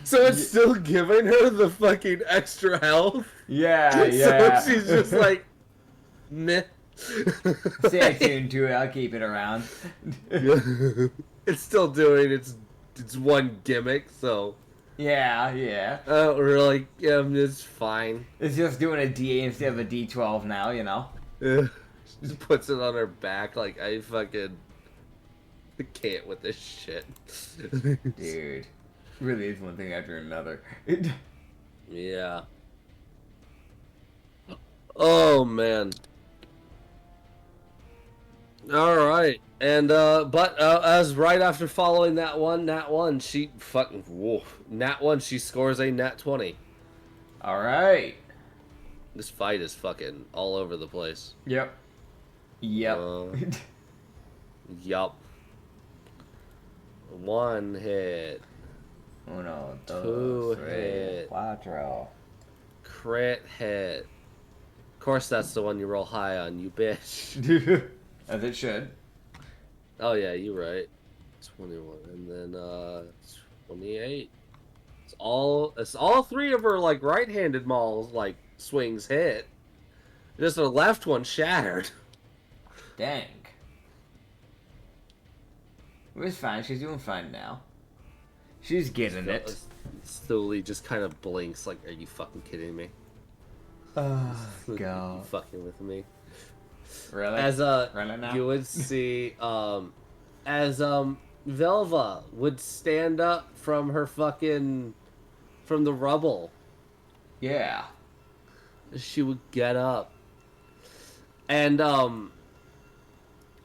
so it's still giving her the fucking extra health. Yeah. So she's just like, meh, Stay tuned to it. I'll keep it around. It's still doing its one gimmick, so Yeah. really, it's fine. It's just doing a D8 instead of a D12 now, you know? Just puts it on her back like I fucking can't with this shit. Dude. Really is one thing after another. Yeah. Oh man. All right, and but as right after following that one, she fucking nat 1, she scores a nat 20. All right. This fight is fucking all over the place. Yep. Yup. 1 hit. Uno, 2 dos, hit. cuatro. Crit hit. Of course, that's the one you roll high on, you bitch. As it should. Oh yeah, you're right. 21, and then 28. It's all 3 of her like right-handed mauls like swings hit. Just her left one shattered. Dang. It was fine. She's doing fine now. She's getting it. Slowly just kind of blinks like, are you fucking kidding me? Oh, You God. fucking with me? Really? As Really now? you would see, as Velva would stand up from her fucking from the rubble. Yeah. She would get up. And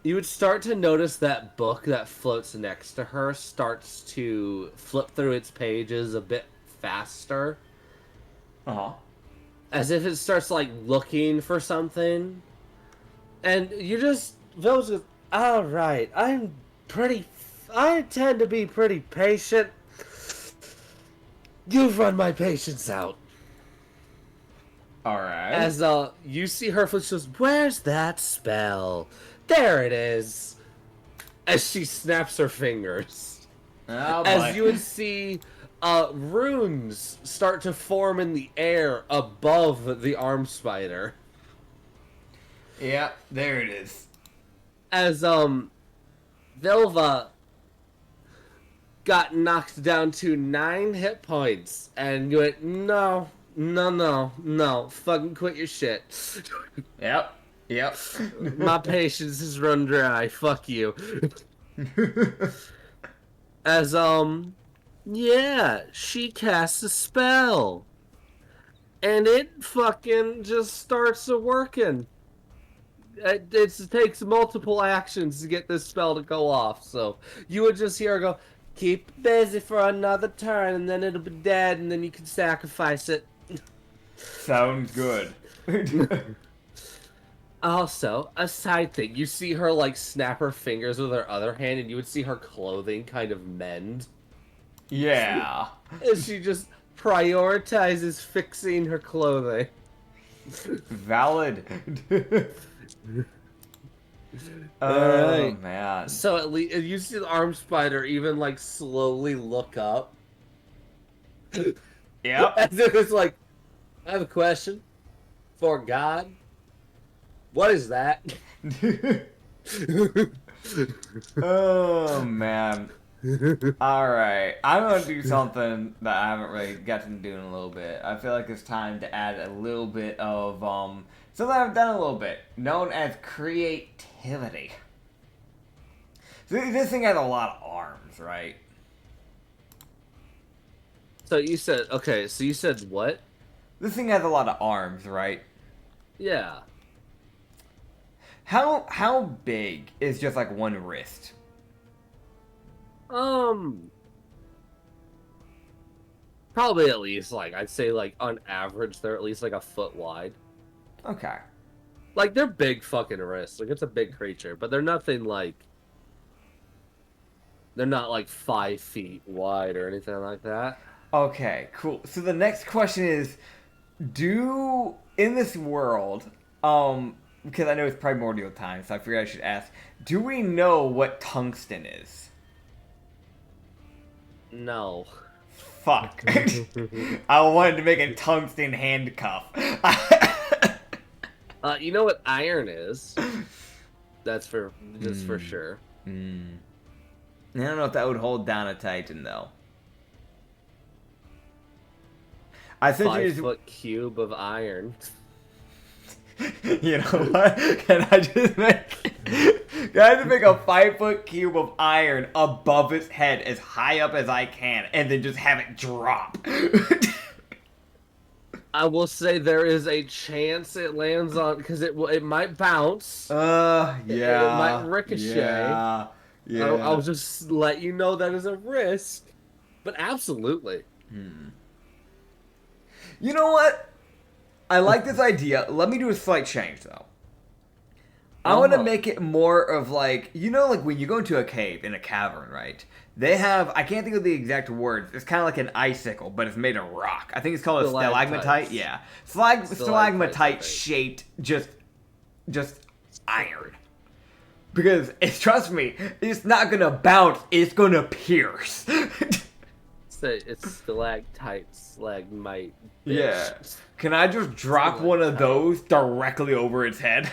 you would start to notice that book that floats next to her starts to flip through its pages a bit faster. Uh-huh. As if it starts, like, looking for something. And you just... Velva's just, alright, I tend to be pretty patient. You've run my patience out. Alright. As you see her foot, she goes, where's that spell? There it is. As she snaps her fingers. Oh, boy. As you would see runes start to form in the air above the arm spider. Yep, there it is. As Vilva got knocked down to 9 hit points, and you went, no, fucking quit your shit. Yep. My patience has run dry, fuck you. As, yeah, she casts a spell. And it fucking just starts working. It takes multiple actions to get this spell to go off, so you would just hear her go, keep busy for another turn, and then it'll be dead, and then you can sacrifice it. Sounds good. Also, a side thing, you see her, like, snap her fingers with her other hand, and you would see her clothing kind of mend. Yeah. As she just prioritizes fixing her clothing. Valid. Alright. Man. So at least you see the arm spider even like slowly look up. Yep. As if it's like, I have a question for God. What is that? Oh man. Alright. I'm gonna do something that I haven't really gotten to do in a little bit. I feel like it's time to add a little bit of something I've done a little bit, known as creativity. So this thing has a lot of arms, right? So you said what? This thing has a lot of arms, right? Yeah. How big is just like one wrist? Probably at least like I'd say like on average they're at least like a foot wide. Okay. Like they're big fucking wrists. Like it's a big creature, but they're nothing like they're not like 5 feet wide or anything like that. Okay, cool. So the next question is, in this world, because I know it's primordial time, so I figured I should ask, do we know what tungsten is? No. Fuck. I wanted to make a tungsten handcuff. You know what iron is? That's for sure. I don't know if that would hold down a Titan though. I think 5-foot cube of iron. You know what? Can I just make a 5-foot cube of iron above its head as high up as I can, and then just have it drop? I will say there is a chance it lands on because it might bounce. Yeah. It might ricochet. Yeah. I'll just let you know that is a risk, but absolutely. You know what? I like this idea. Let me do a slight change, though. I want to make it more of like, you know, like when you go into a cave, in a cavern, right? They have, I can't think of the exact words. It's kind of like an icicle, but it's made of rock. I think it's called a stalagmite. Yeah. Stalagmite shaped just iron. Because, trust me, it's not going to bounce, it's going to pierce. It's stalactite, slagmite. Yeah. Can I just drop one of those directly over its head?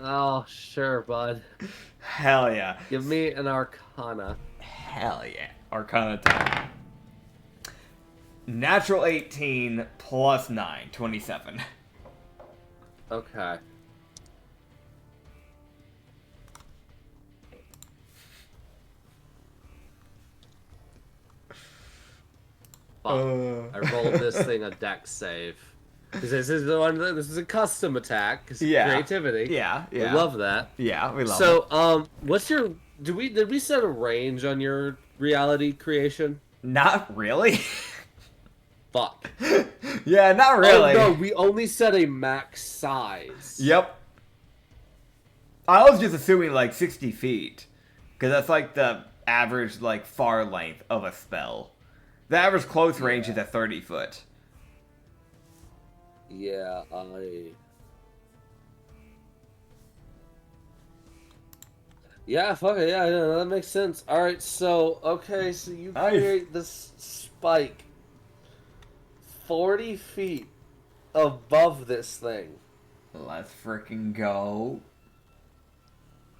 Oh, sure, bud. Hell yeah. Give me an Arcana. Hell yeah. Arcana time. Natural 18 plus 9, 27. Okay. I rolled this thing a dex save. Because this is the one. This is a custom attack. Cause creativity. Yeah. We love that. Yeah, we love it. So, what's your? Did we set a range on your reality creation? Not really. Fuck. Yeah, not really. Oh no, we only set a max size. Yep. I was just assuming like 60 feet, because that's like the average like far length of a spell. The average close range is at 30 foot. Yeah, Yeah, fuck it, yeah, that makes sense. Alright, so you create this spike 40 feet above this thing. Let's freaking go.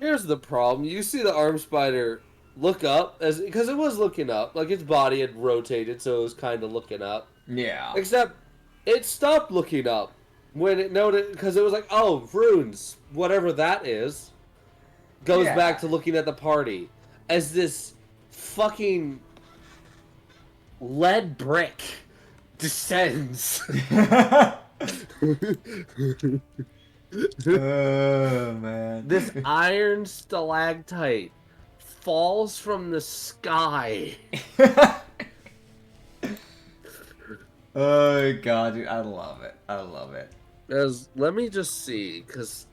Here's the problem. You see the arm spider look up, because it was looking up. Like, its body had rotated, so it was kind of looking up. Yeah. Except, it stopped looking up when it noted, because it was like, oh, runes, whatever that is, goes back to looking at the party. As this fucking lead brick descends. Oh, man. This iron stalactite falls from the sky. Oh, God, dude. I love it. I love it. Let me just see, because...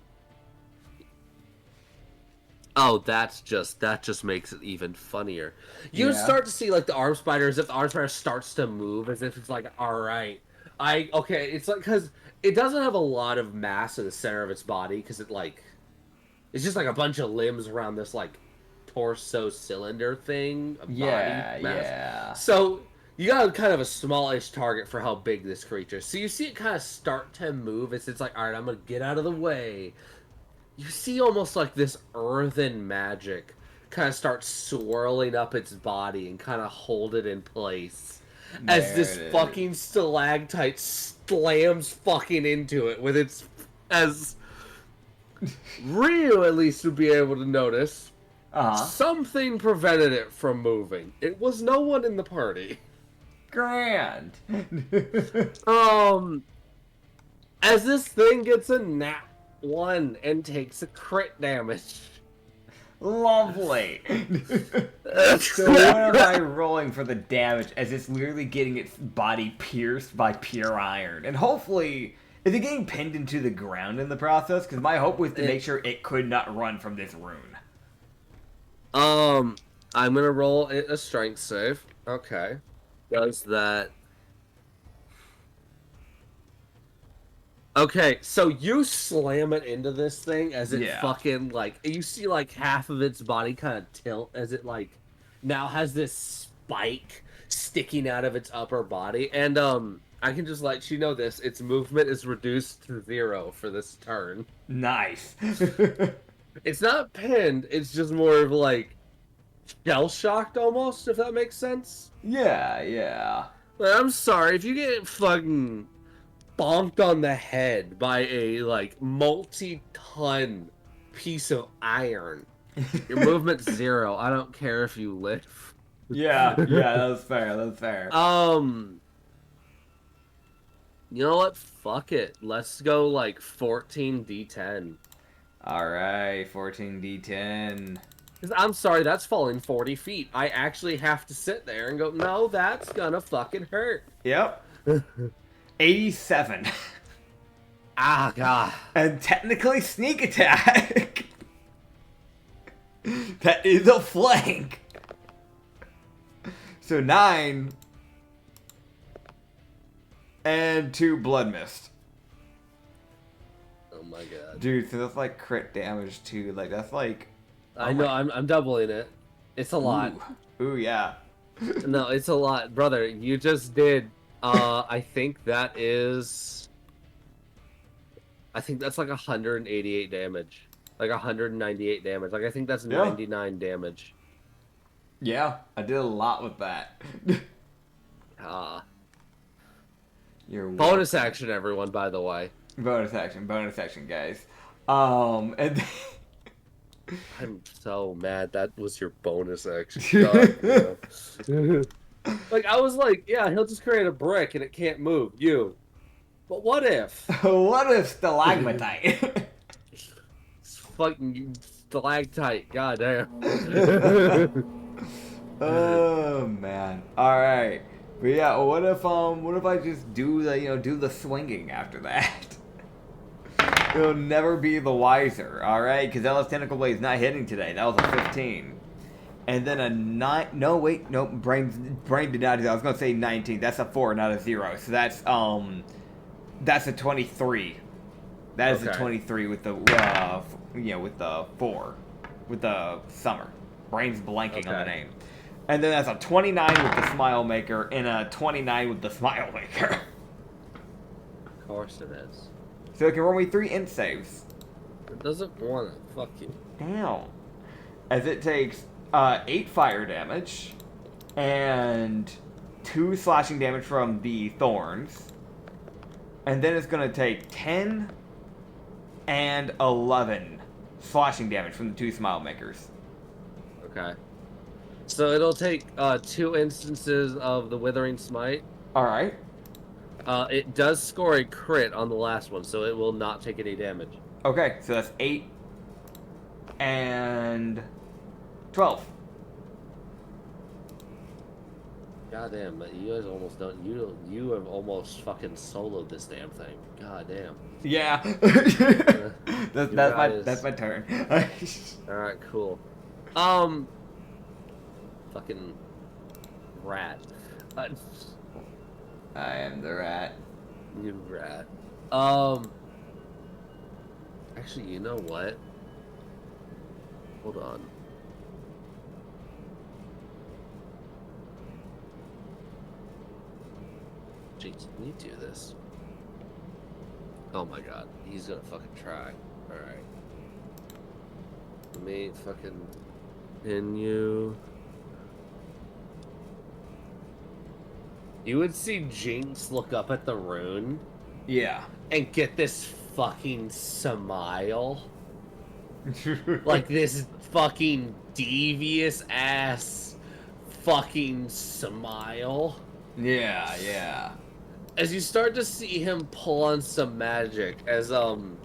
Oh, that just makes it even funnier. You start to see, like, the arm spider, as if the arm spider starts to move, as if it's like, alright. Okay, it's like, because it doesn't have a lot of mass in the center of its body, because it's just like a bunch of limbs around this, like, torso cylinder thing. Body mass. Yeah. So, you got kind of a smallish target for how big this creature is. So you see it kind of start to move, as it's like, alright, I'm gonna get out of the way. You see almost like this earthen magic kind of start swirling up its body and kind of hold it in place. As this fucking stalactite slams fucking into it with its... As Ryu at least would be able to notice, something prevented it from moving. It was no one in the party. Grand. As this thing gets a nat 1 and takes a crit damage. Lovely. So what am I rolling for the damage, as it's literally getting its body pierced by pure iron? And hopefully, is it getting pinned into the ground in the process? Because my hope was to make sure it could not run from this rune. I'm gonna roll a strength save. Okay. Does that... Okay, so you slam it into this thing as it fucking, like, you see, like, half of its body kind of tilt as it, like, now has this spike sticking out of its upper body. And, I can just let you know this. Its movement is reduced to 0 for this turn. Nice. It's not pinned. It's just more of like shell-shocked almost, if that makes sense. Yeah. Like, I'm sorry, if you get fucking bonked on the head by a, like, multi-ton piece of iron, your movement's 0. I don't care if you live. Yeah, that's fair. You know what? Fuck it. Let's go, like, 14d10. Alright, 14d10. I'm sorry, that's falling 40 feet. I actually have to sit there and go, no, that's gonna fucking hurt. Yep. 87. Ah, God. And technically sneak attack. That is a flank. So 9. And 2 blood mist. Oh my God. Dude, so that's like crit damage too. Like, that's like... I know, I'm doubling it. It's a lot. Ooh, yeah. No, it's a lot. Brother, you just did, I think that is... I think that's like 188 damage. Like 198 damage. Like, I think that's 99 damage. Yeah, I did a lot with that. You're bonus action, everyone, by the way. Bonus action, guys. And... I'm so mad that was your bonus action. God, yeah. Like, I was like, yeah, he'll just create a brick and it can't move. But what if? What if stalagmite? It's fucking stalactite. God damn. Oh man. All right. But yeah, what if I just do the swinging after that? You'll never be the wiser, alright? Because Ella's Tentacle Blade's not hitting today. That was a 15. And then a 9... No, wait. No, brain did not do that. I was going to say 19. That's a 4, not a 0. So that's a 23. That is a 23 with the, with the 4. With the summer. Brain's blanking on the name. And then that's a 29 with the Smile Maker and a 29 with the Smile Maker. Of course it is. So it can roll me 3 int saves. It doesn't want to. Fuck you. Damn. As it takes 8 fire damage and 2 slashing damage from the thorns. And then it's going to take 10 and 11 slashing damage from the 2 Smile Makers. Okay. So it'll take 2 instances of the Withering Smite. Alright. It does score a crit on the last one, so it will not take any damage. Okay, so that's 8 and 12. Goddamn, you guys almost done. You have almost fucking soloed this damn thing. Goddamn. Yeah. that's my turn. Alright, cool. Fucking rat. I am the rat. You rat. Actually, you know what? Hold on. Jeez, can you do this? Oh my god, he's gonna fucking try. Alright. Let me fucking pin you. You would see Jinx look up at the rune. Yeah. And get this fucking smile. Like this fucking devious ass fucking smile. Yeah. As you start to see him pull on some magic, as I'm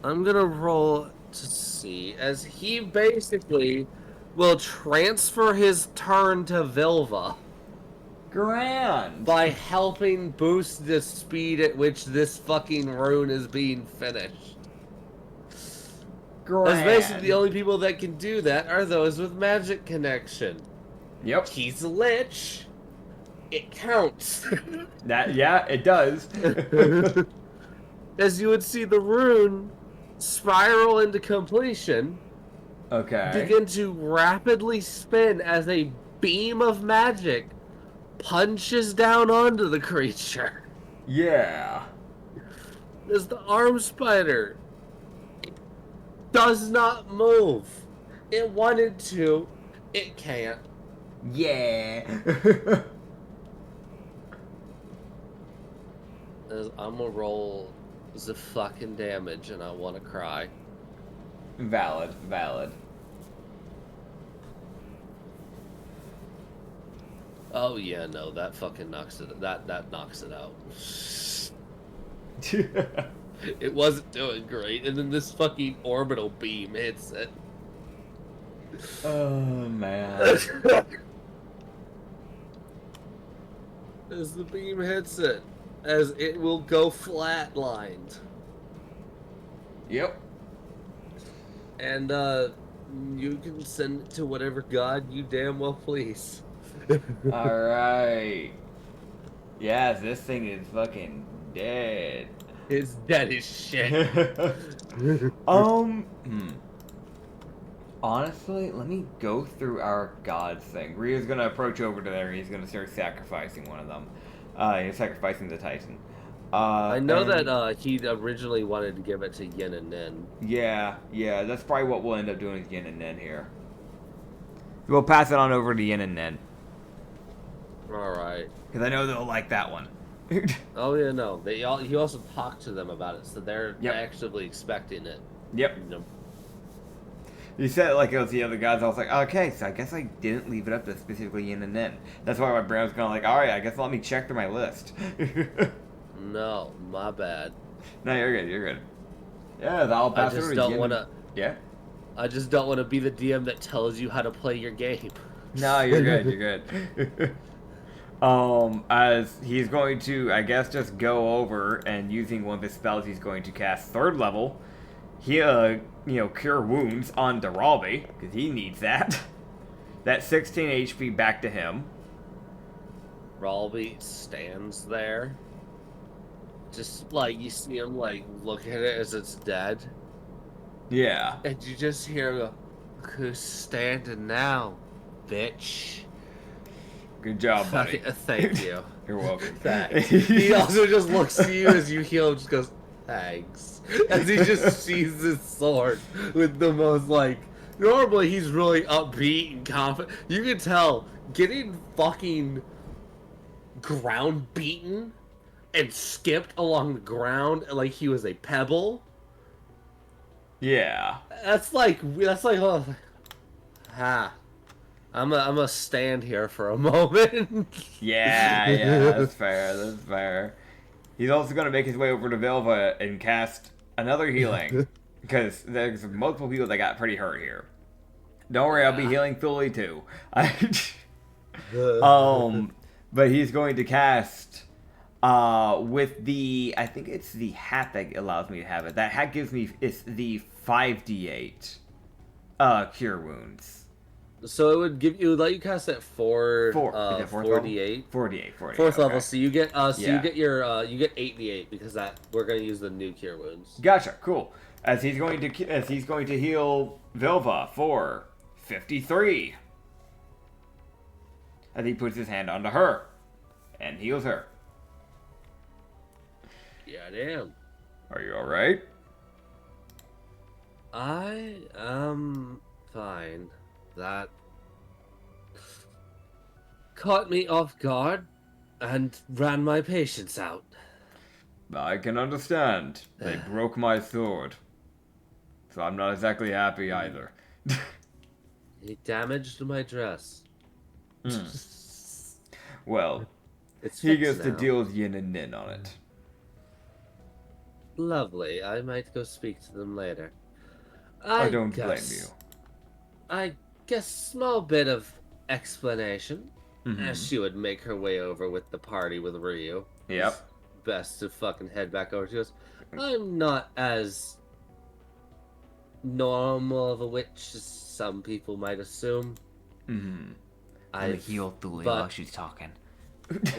gonna roll to see, as he basically will transfer his turn to Vilva. Grand. By helping boost the speed at which this fucking rune is being finished. Grand. As basically the only people that can do that are those with magic connection. Yep. He's a lich. It counts. It does. As you would see the rune spiral into completion. Okay. Begin to rapidly spin as a beam of magic punches down onto the creature. Yeah. As the arm spider does not move. It wanted to. It can't. Yeah. I'm gonna roll the fucking damage and I want to cry. Valid. Oh yeah, no, that fucking knocks it. That knocks it out. It wasn't doing great, and then this fucking orbital beam hits it. Oh, man. As the beam hits it, as it will go flatlined. Yep. And you can send it to whatever god you damn well please. Alright. Yeah, this thing is fucking dead. It's dead as shit. Honestly, let me go through our gods thing. Ryo's gonna approach over to there and he's gonna start sacrificing one of them. He's sacrificing the Titan. I know that he originally wanted to give it to Yin and Nin. Yeah, that's probably what we'll end up doing with Yin and Nin here. We'll pass it on over to Yin and Nin. Alright. Because I know they'll like that one. Oh yeah, no. He also talked to them about it, so they're actively expecting it. Yep. You know? You said it like it was the other guys. I was like, okay, so I guess I didn't leave it up to specifically Yin and Nin. That's why my brain was kind of like, alright, I guess let me check through my list. No, my bad. No, you're good. Yeah, I'll pass it over to don't Yin want to. Yeah? I just don't want to be the DM that tells you how to play your game. No, you're good. As he's going to, I guess, just go over and using one of his spells, he's going to cast 3rd level. Cure wounds on Daralbi, because he needs that. That's 16 HP back to him. Ralby stands there. Just, like, you see him, like, look at it as it's dead. Yeah. And you just hear him go, who's standing now, bitch? Good job, buddy. Thank you. You're welcome. Thanks. He also just looks at you as you heal and just goes, thanks. As he just sheathes his sword with the most, like, normally he's really upbeat and confident. You can tell, getting fucking ground beaten and skipped along the ground like he was a pebble. Yeah. That's like, oh, I'm gonna stand here for a moment. Yeah, that's fair. He's also gonna make his way over to Velva and cast another healing. Because there's multiple people that got pretty hurt here. Don't worry, I'll be healing fully too. But he's going to cast with the, I think it's the hat that allows me to have it. That hat gives me, it's the 5d8 cure wounds. So it would let you cast at 4d8. 4d8. Fourth okay. level. So you get you get your you get 8d8 because we're gonna use the new cure wounds. Gotcha. Cool. As he's going to heal Vilva for 53. As he puts his hand onto her and heals her. Yeah, damn. Are you all right? I am fine. That caught me off guard and ran my patience out. I can understand. They broke my sword. So I'm not exactly happy either. He damaged my dress. Well, he gets to deal with Yin and Nin on it. Lovely. I might go speak to them later. I don't blame you. I guess small bit of explanation. As she would make her way over with the party with Ryu. Yep. It's best to fucking head back over. She goes, I'm not as normal of a witch as some people might assume. I heal Thule while she's talking.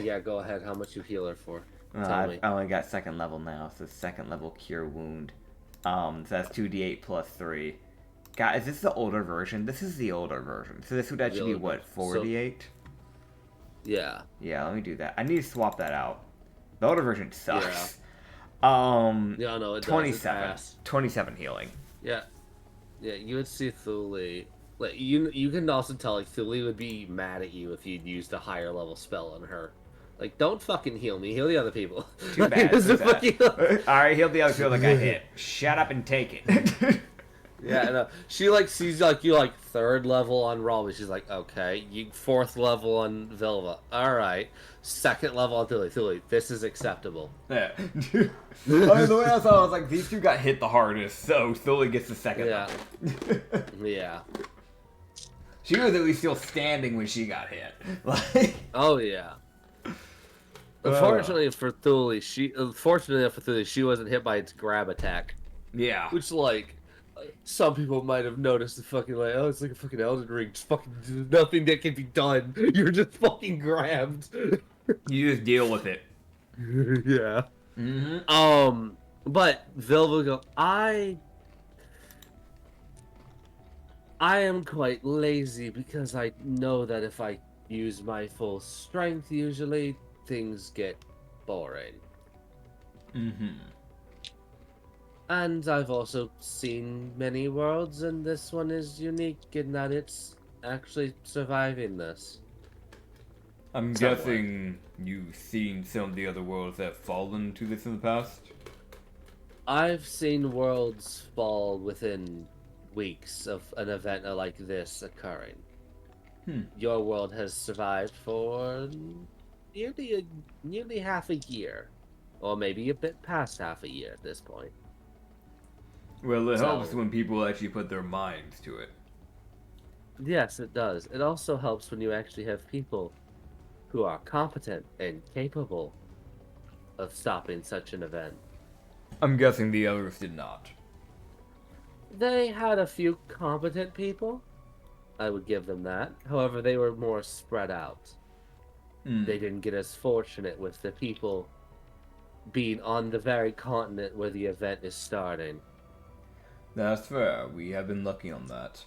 Yeah, go ahead. How much you heal her for? I only got 2nd level now, so 2nd level cure wound. So that's 2d8 plus 3. God, is this the older version? This is the older version. So this would actually be what, 4d8? Yeah. Yeah, let me do that. I need to swap that out. The older version sucks. Yeah, no, it does. It's 27. ass. 27 healing. Yeah. Yeah, you would see Thule. Like you can also tell like Thule would be mad at you if you'd used a higher level spell on her. Like, don't fucking heal me. Heal the other people. Too bad. Too Fucking... Alright, heal the other people that got hit. Shut up and take it. Yeah, no. She like sees like you like 3rd level on Raleigh. She's like, okay, you 4th level on Vilva. All right, 2nd level on Thule. Thule, this is acceptable. Yeah. I mean, the way I saw it, I was like, these two got hit the hardest, so Thule gets the 2nd level. Yeah. She was at least still standing when she got hit. Like. Oh yeah. Unfortunately for Thule, she wasn't hit by its grab attack. Yeah. Which like. Some people might have noticed the fucking like, oh, it's like a fucking Elden Ring. Just fucking nothing that can be done. You're just fucking grabbed. You just deal with it. Yeah. Mm-hmm. But Vilva go, I am quite lazy because I know that if I use my full strength, usually things get boring. Mm-hmm. And I've also seen many worlds, and this one is unique in that it's actually surviving this. I'm guessing you've seen some of the other worlds that have fallen to this in the past? I've seen worlds fall within weeks of an event like this occurring. Your world has survived for nearly half a year. Or maybe a bit past half a year at this point. Well, it helps when people actually put their minds to it. Yes, it does. It also helps when you actually have people who are competent and capable of stopping such an event. I'm guessing the others did not. They had a few competent people. I would give them that. However, they were more spread out. They didn't get as fortunate with the people being on the very continent where the event is starting. That's fair. We have been lucky on that.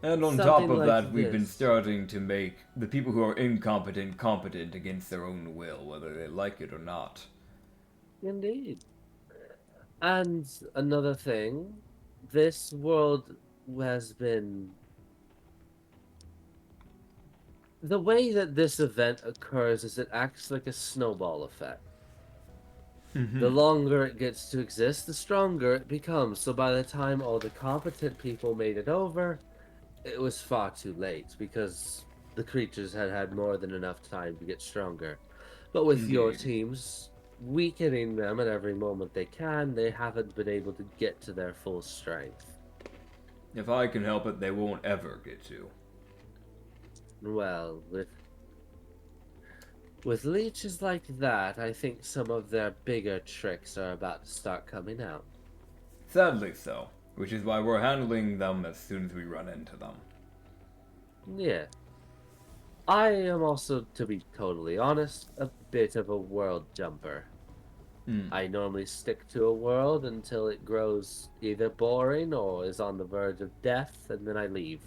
And on Something top of like that, we've been this. starting to make the people who are incompetent competent against their own will, whether they like it or not. Indeed. And another thing, this world has been... The way that this event occurs is it acts like a snowball effect. The longer it gets to exist, the stronger it becomes. So by the time all the competent people made it over, it was far too late because the creatures had had more than enough time to get stronger. But with your teams weakening them at every moment they can, they haven't been able to get to their full strength. If I can help it, they won't ever get to. Well, with leeches like that, I think some of their bigger tricks are about to start coming out. Sadly so, which is why we're handling them as soon as we run into them. Yeah. I am also, to be totally honest, a bit of a world jumper. I normally stick to a world until it grows either boring or is on the verge of death, and then I leave.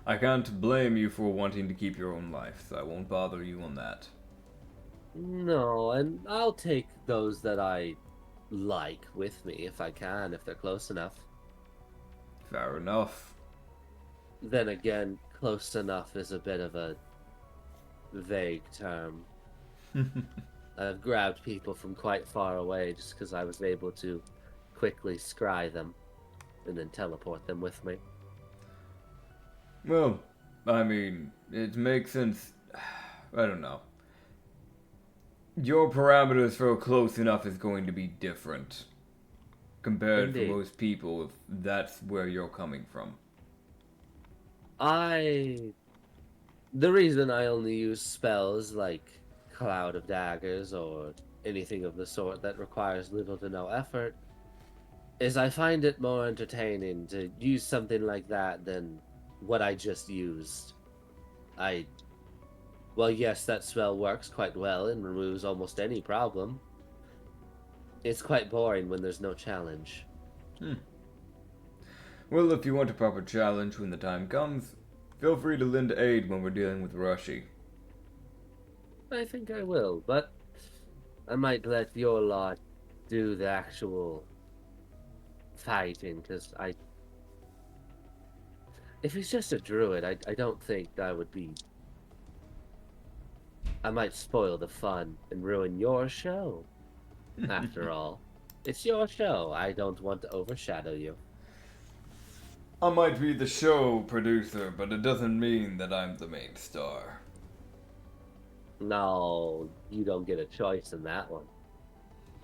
I can't blame you for wanting to keep your own life, so I won't bother you on that. No, and I'll take those that I like with me if I can, if they're close enough. Fair enough. Then again, close enough is a bit of a vague term. I've grabbed people from quite far away just because I was able to quickly scry them and then teleport them with me. Well, I mean, it makes sense. I don't know. Your parameters for close enough is going to be different compared to most people if that's where you're coming from. The reason I only use spells like Cloud of Daggers or anything of the sort that requires little to no effort is I find it more entertaining to use something like that than what I just used. Well, yes, that spell works quite well and removes almost any problem. It's quite boring when there's no challenge. Well, if you want a proper challenge when the time comes, Feel free to lend aid when we're dealing with Rashi. I think I will, but I might let your lot do the actual fighting, because if he's just a druid, I don't think that would be... I might spoil the fun and ruin your show. After all, it's your show. I don't want to overshadow you. I might be the show producer, but it doesn't mean that I'm the main star. No, you don't get a choice in that one.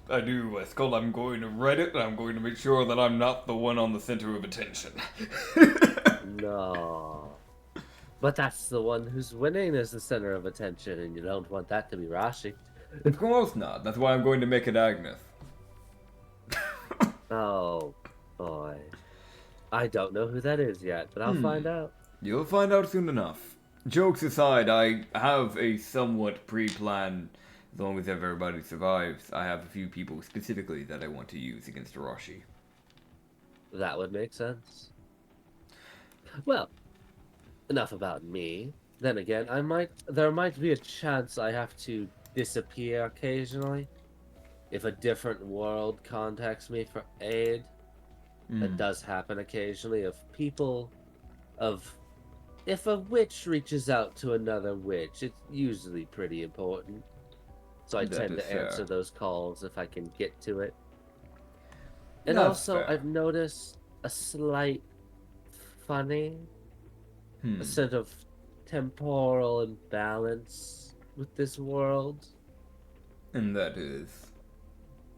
I do, Westcott. I'm going to write it, and I'm going to make sure that I'm not the one on the center of attention. No. But that's the one who's winning is the center of attention, and you don't want that to be Rashi. Of course not. That's why I'm going to make it Agnes. Oh, boy. I don't know who that is yet, but I'll find out. You'll find out soon enough. Jokes aside, I have a somewhat pre-planned, as long as everybody survives, I have a few people specifically that I want to use against Orochi. That would make sense. Well, enough about me. Then again, there might be a chance I have to disappear occasionally. If a different world contacts me for aid. That does happen occasionally. If a witch reaches out to another witch, it's usually pretty important. So I tend to answer those calls if I can get to it. And also, I've noticed a slight funny, a sort of temporal imbalance with this world. And that is?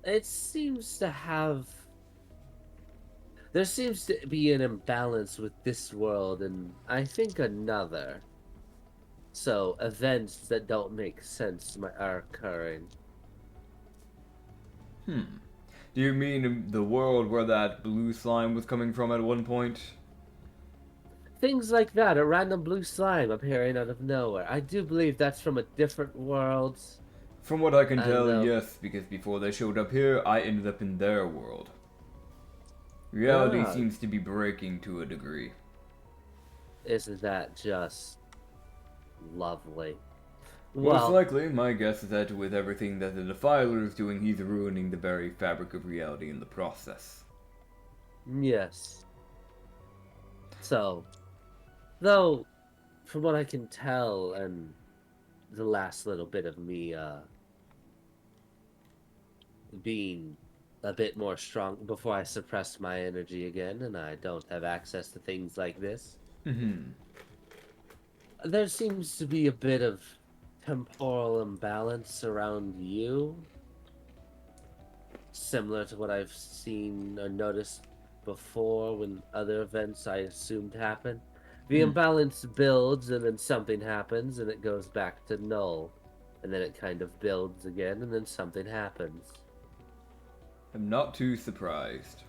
It seems to have... There seems to be an imbalance with this world and I think another. So, events that don't make sense are occurring. Do you mean the world where that blue slime was coming from at one point? Things like that, a random blue slime appearing out of nowhere. I do believe that's from a different world. From what I can tell, yes, because before they showed up here, I ended up in their world. Reality seems to be breaking to a degree. Isn't that just lovely? Most likely, my guess is that with everything that the Defiler is doing, he's ruining the very fabric of reality in the process. Yes. So, though, from what I can tell, and the last little bit of me being a bit more strong before I suppressed my energy again, and I don't have access to things like this. There seems to be a bit of temporal imbalance around you, similar to what I've seen or noticed before when other events I assumed happened. The imbalance builds, and then something happens, and it goes back to null, and then it kind of builds again, and then something happens. I'm not too surprised.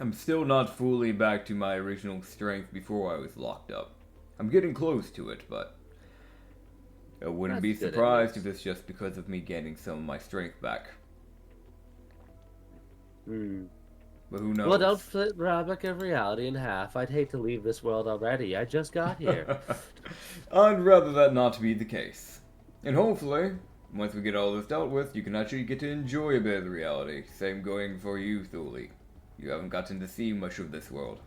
I'm still not fully back to my original strength before I was locked up. I'm getting close to it, but I wouldn't be surprised if it's just because of me gaining some of my strength back. But who knows? Well, don't split Rabbic reality in half. I'd hate to leave this world already. I just got here. I'd rather that not be the case. And hopefully, once we get all this dealt with, you can actually get to enjoy a bit of the reality. Same going for you, Thule. You haven't gotten to see much of this world.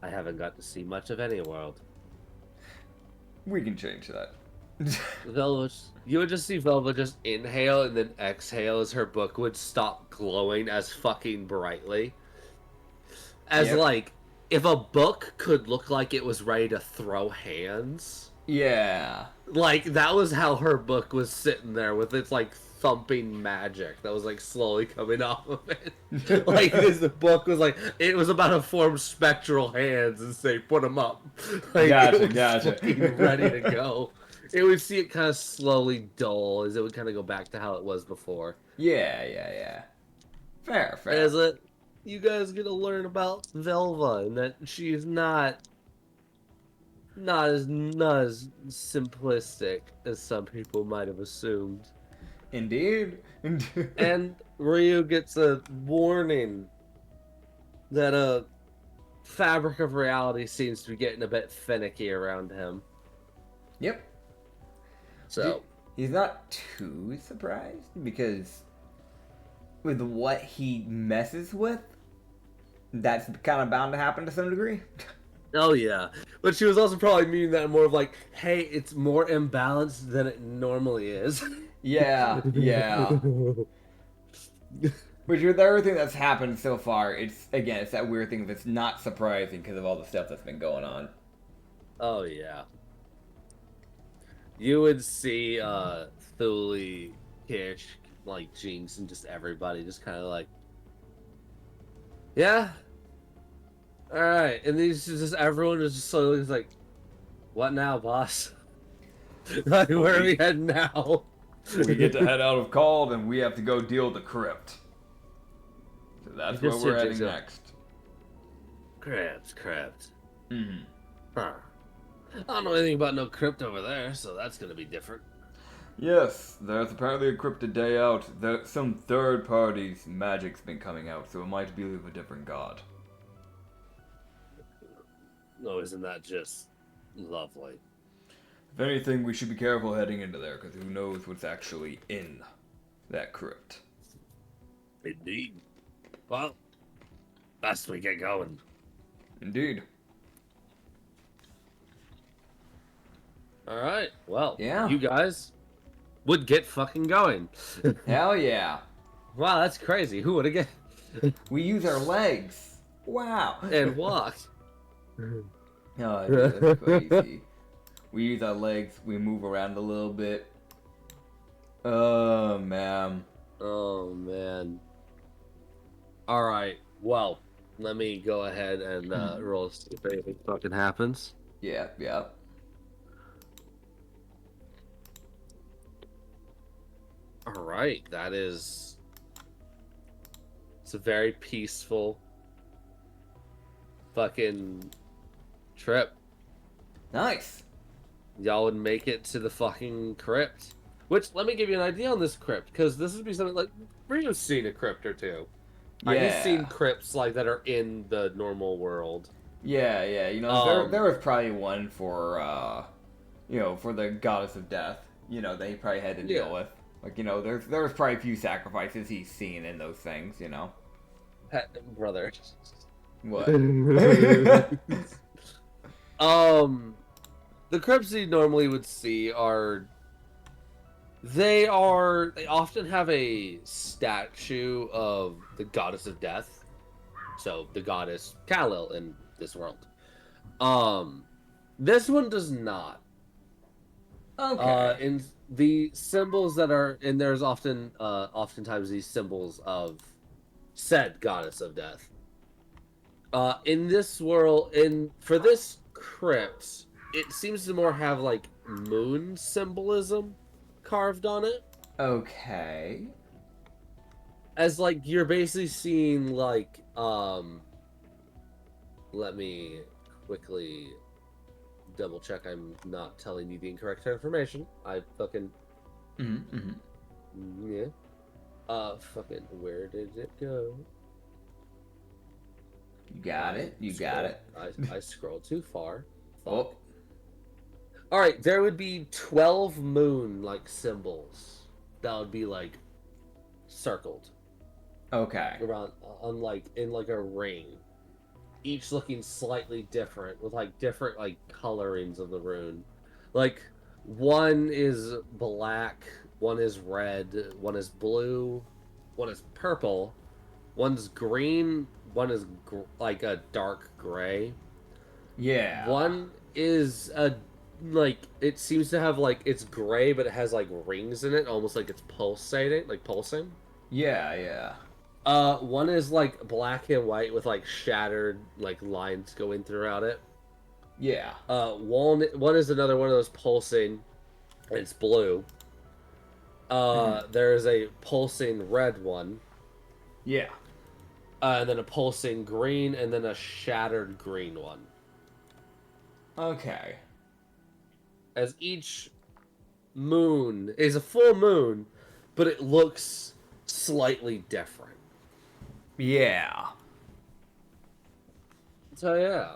I haven't got to see much of any world. We can change that. Velva, you would just see Velva just inhale and then exhale as her book would stop glowing as fucking brightly. As like, if a book could look like it was ready to throw hands. Yeah. Like, that was how her book was sitting there with its, like, thumping magic that was, like, slowly coming off of it. Like, the book was, like, it was about to form spectral hands and say, put them up. Like, Gotcha. Ready to go. It would see it kind of slowly dull as it would kind of go back to how it was before. Yeah. Fair. As you guys get to learn about Velva and that she's not as simplistic as some people might have assumed. Indeed. And Ryu gets a warning that fabric of reality seems to be getting a bit finicky around him. Yep. So he's not too surprised because with what he messes with, that's kind of bound to happen to some degree. oh yeah, but she was also probably meaning that more of like, hey, it's more imbalanced than it normally is. Yeah, yeah. But with everything that's happened so far, it's that weird thing that's not surprising because of all the stuff that's been going on. Oh yeah. You would see Thule, Kish, like Jinx, and just everybody just kind of like, yeah, all right, and these just everyone is just slowly like, what now, boss? Like, where are we heading now? We get to head out of Called, and we have to go deal with the crypt. So that's where we're heading next. Crypt. Mm-hmm. Huh. I don't know anything about no crypt over there, so that's gonna be different. Yes, there's apparently a crypt a day out. Some third party's magic's been coming out, so it might be of a different god. No, isn't that just lovely? If anything, we should be careful heading into there, because who knows what's actually in that crypt. Indeed. Well, best we get going. Indeed. All right. Well, yeah. You guys would get fucking going. Hell yeah. Wow, that's crazy. Who would have get? We use our legs. Wow. And walk. Oh, dude, that's crazy. We use our legs. We move around a little bit. Oh, man. Oh, man. All right. Well, let me go ahead and roll to see if anything fucking happens. Yeah, yeah. All right. That is... It's a very peaceful fucking trip. Nice. Y'all would make it to the fucking crypt. Which, let me give you an idea on this crypt, because this would be something like, Rio's seen a crypt or two. Yeah. He's seen crypts like that are in the normal world. Yeah, yeah. You know, there was probably one for, for the goddess of death. You know, that he probably had to deal with. Like, you know, there was probably a few sacrifices he's seen in those things. You know. Brother. What? The crypts you normally would see they often have a statue of the goddess of death. So the goddess Kal-El in this world. This one does not. Okay. In the symbols that are, and there's oftentimes these symbols of said goddess of death. In this world, for this crypt, it seems to more have like moon symbolism carved on it. Okay. As like you're basically seeing like let me quickly double check I'm not telling you the incorrect information. I fucking yeah. Fucking where did it go? You got it. You got it. I scrolled too far. Fuck. Oh. All right, there would be 12 moon like symbols that would be like circled. Okay. Around in like a ring, each looking slightly different with like different like colorings of the rune. Like one is black, one is red, one is blue, one is purple, one's green, one is like a dark gray. Yeah. One is it seems to have like it's gray but it has like rings in it, almost like it's pulsing. Yeah, yeah. One is like black and white with like shattered like lines going throughout it. Yeah. One is another one of those pulsing, and it's blue. There is a pulsing red one. Yeah. And then a pulsing green, and then a shattered green one. Okay. As each moon is a full moon, but it looks slightly different. Yeah. So yeah.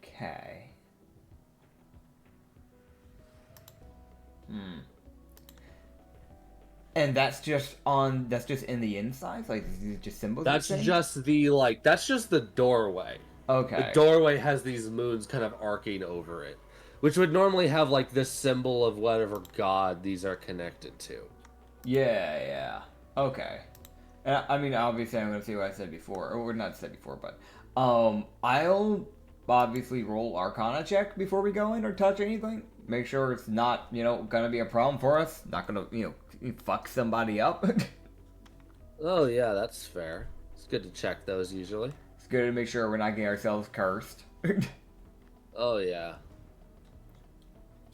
Okay. And that's just in the inside? Like, these are just symbols? That's just the doorway. The Okay. doorway has these moons kind of arcing over it, which would normally have like this symbol of whatever god these are connected to. Yeah, yeah. Okay. And I mean, obviously, I'm going to say what I said before, or not said before, but I'll obviously roll Arcana check before we go in or touch anything. Make sure it's not, going to be a problem for us. Not going to, fuck somebody up. Oh yeah, that's fair. It's good to check those usually. It's good to make sure we're not getting ourselves cursed. Oh yeah.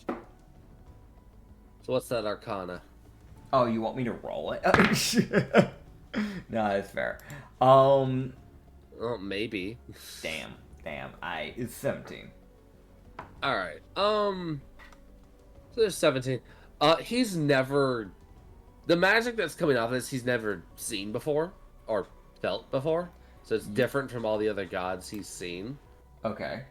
So what's that Arcana? Oh, you want me to roll it? No, that's fair. Oh, maybe. Damn. It's 17. All right. So there's 17. He's never the magic that's coming off of this. He's never seen before or felt before, so it's different from all the other gods he's seen. Okay.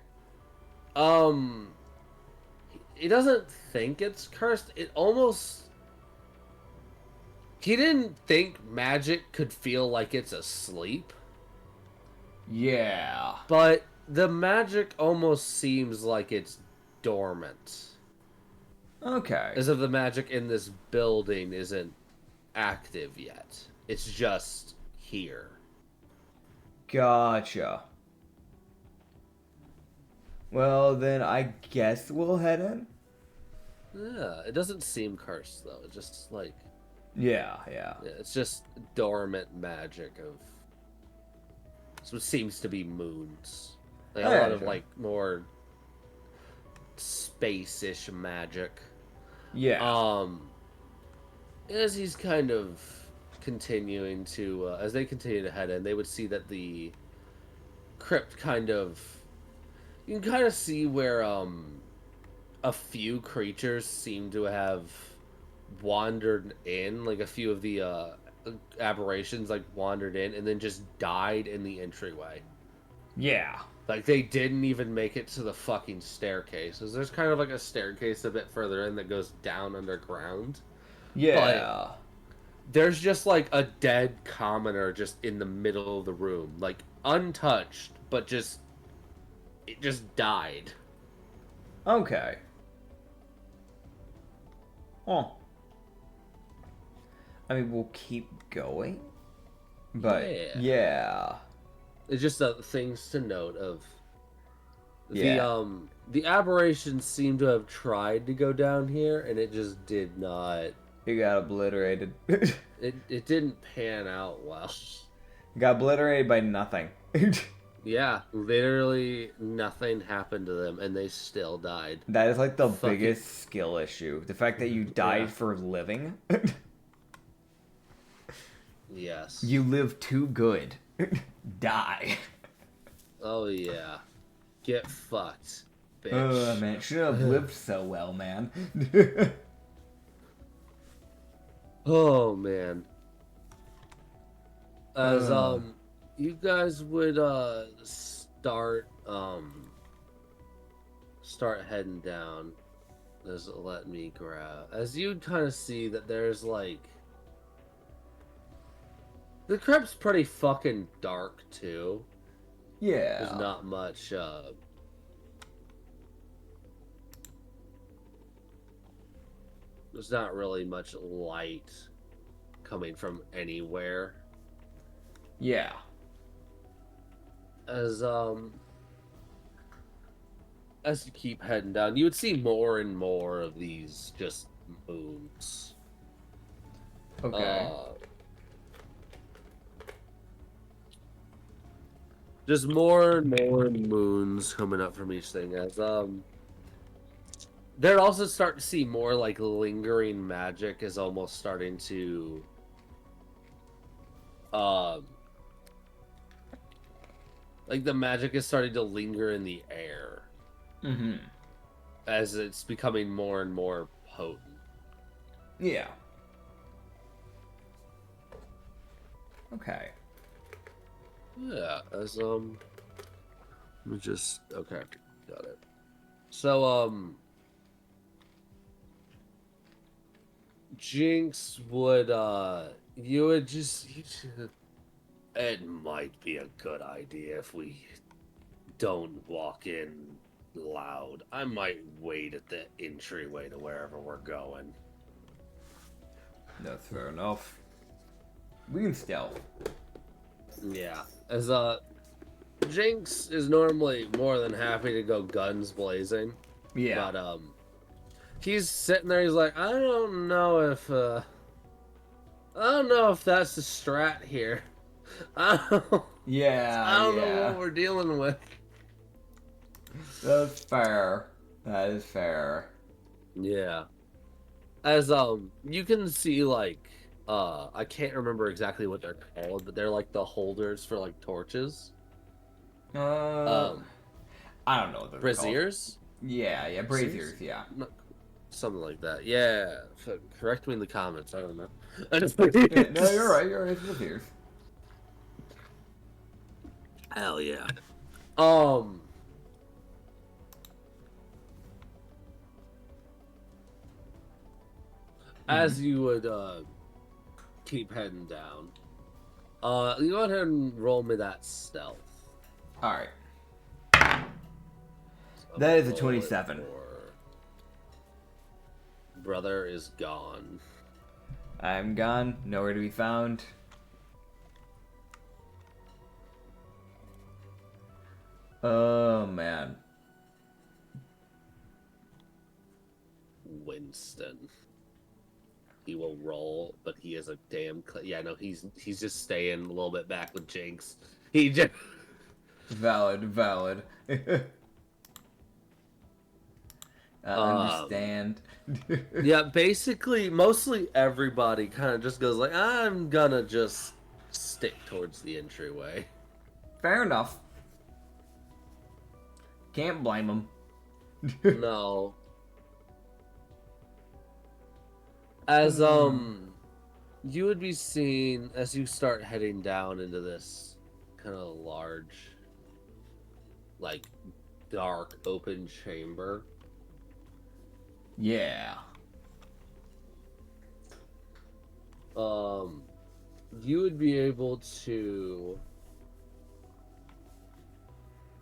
He doesn't think it's cursed. He didn't think magic could feel like it's asleep. Yeah. But the magic almost seems like it's dormant. Okay. As if the magic in this building isn't active yet. It's just here. Gotcha. Well, then I guess we'll head in. Yeah, it doesn't seem cursed though. It's just like Yeah. it's just dormant magic of what seems to be moons. Like a Yeah, lot of sure. like more space-ish magic. Yeah. As he's kind of continuing to as they continue to head in, they would see that the crypt you can kind of see where a few creatures seem to have wandered in, like a few of the aberrations like wandered in and then just died in the entryway. Yeah. Like they didn't even make it to the fucking staircase. There's kind of like a staircase a bit further in that goes down underground. Yeah. There's just like a dead commoner just in the middle of the room, like untouched, but it just died. Okay. Oh. I mean, we'll keep going. But yeah. It's just things to note of Yeah. the aberrations seem to have tried to go down here and it just did not. He got obliterated. It didn't pan out well. Got obliterated by nothing. Yeah, literally nothing happened to them and they still died. That is like the biggest skill issue. The fact that you died Yeah. for living. Yes. You live too good. Die. Oh yeah. Get fucked, bitch. Man, should have lived so well, man. Oh man. As you guys would start heading down. Just let me grab. As you kind of see that there's like the crypt's pretty fucking dark too. Yeah. There's not much there's not really much light coming from anywhere. Yeah. As you keep heading down, you would see more and more of these just moons. Okay. Just more and more moons coming up from each thing. As they'd also start to see more like lingering magic is almost starting to like the magic is starting to linger in the air. Mm-hmm. As it's becoming more and more potent. Yeah. Okay. Yeah, as Okay, got it. So, Jinx would, you would just, it might be a good idea if we don't walk in loud. I might wait at the entryway to wherever we're going. That's fair enough. We can stealth. Yeah, as Jinx is normally more than happy to go guns blazing. Yeah. But he's sitting there. He's like, I don't know if that's the strat here. I don't know what we're dealing with. That's fair. That is fair. Yeah. As you can see, like, I can't remember exactly what they're called, but they're like the holders for like torches. I don't know what they're Braziers? called. Yeah, braziers, yeah. No, something like that. Yeah. Correct me in the comments. I don't know. No, you're right. It's braziers. Hell yeah. As you would keep heading down, you go ahead and roll me that stealth. All right. So That is a roll it 27. for- Brother is gone. I'm gone. Nowhere to be found. Oh man. Winston. He will roll, but he is a damn. Yeah, no, he's just staying a little bit back with Jinx. He just. Valid. I understand. Yeah, basically, mostly everybody kind of just goes like, I'm gonna just stick towards the entryway. Fair enough. Can't blame them. No. As you would be seeing as you start heading down into this kind of large, like, dark open chamber. Yeah. You would be able to,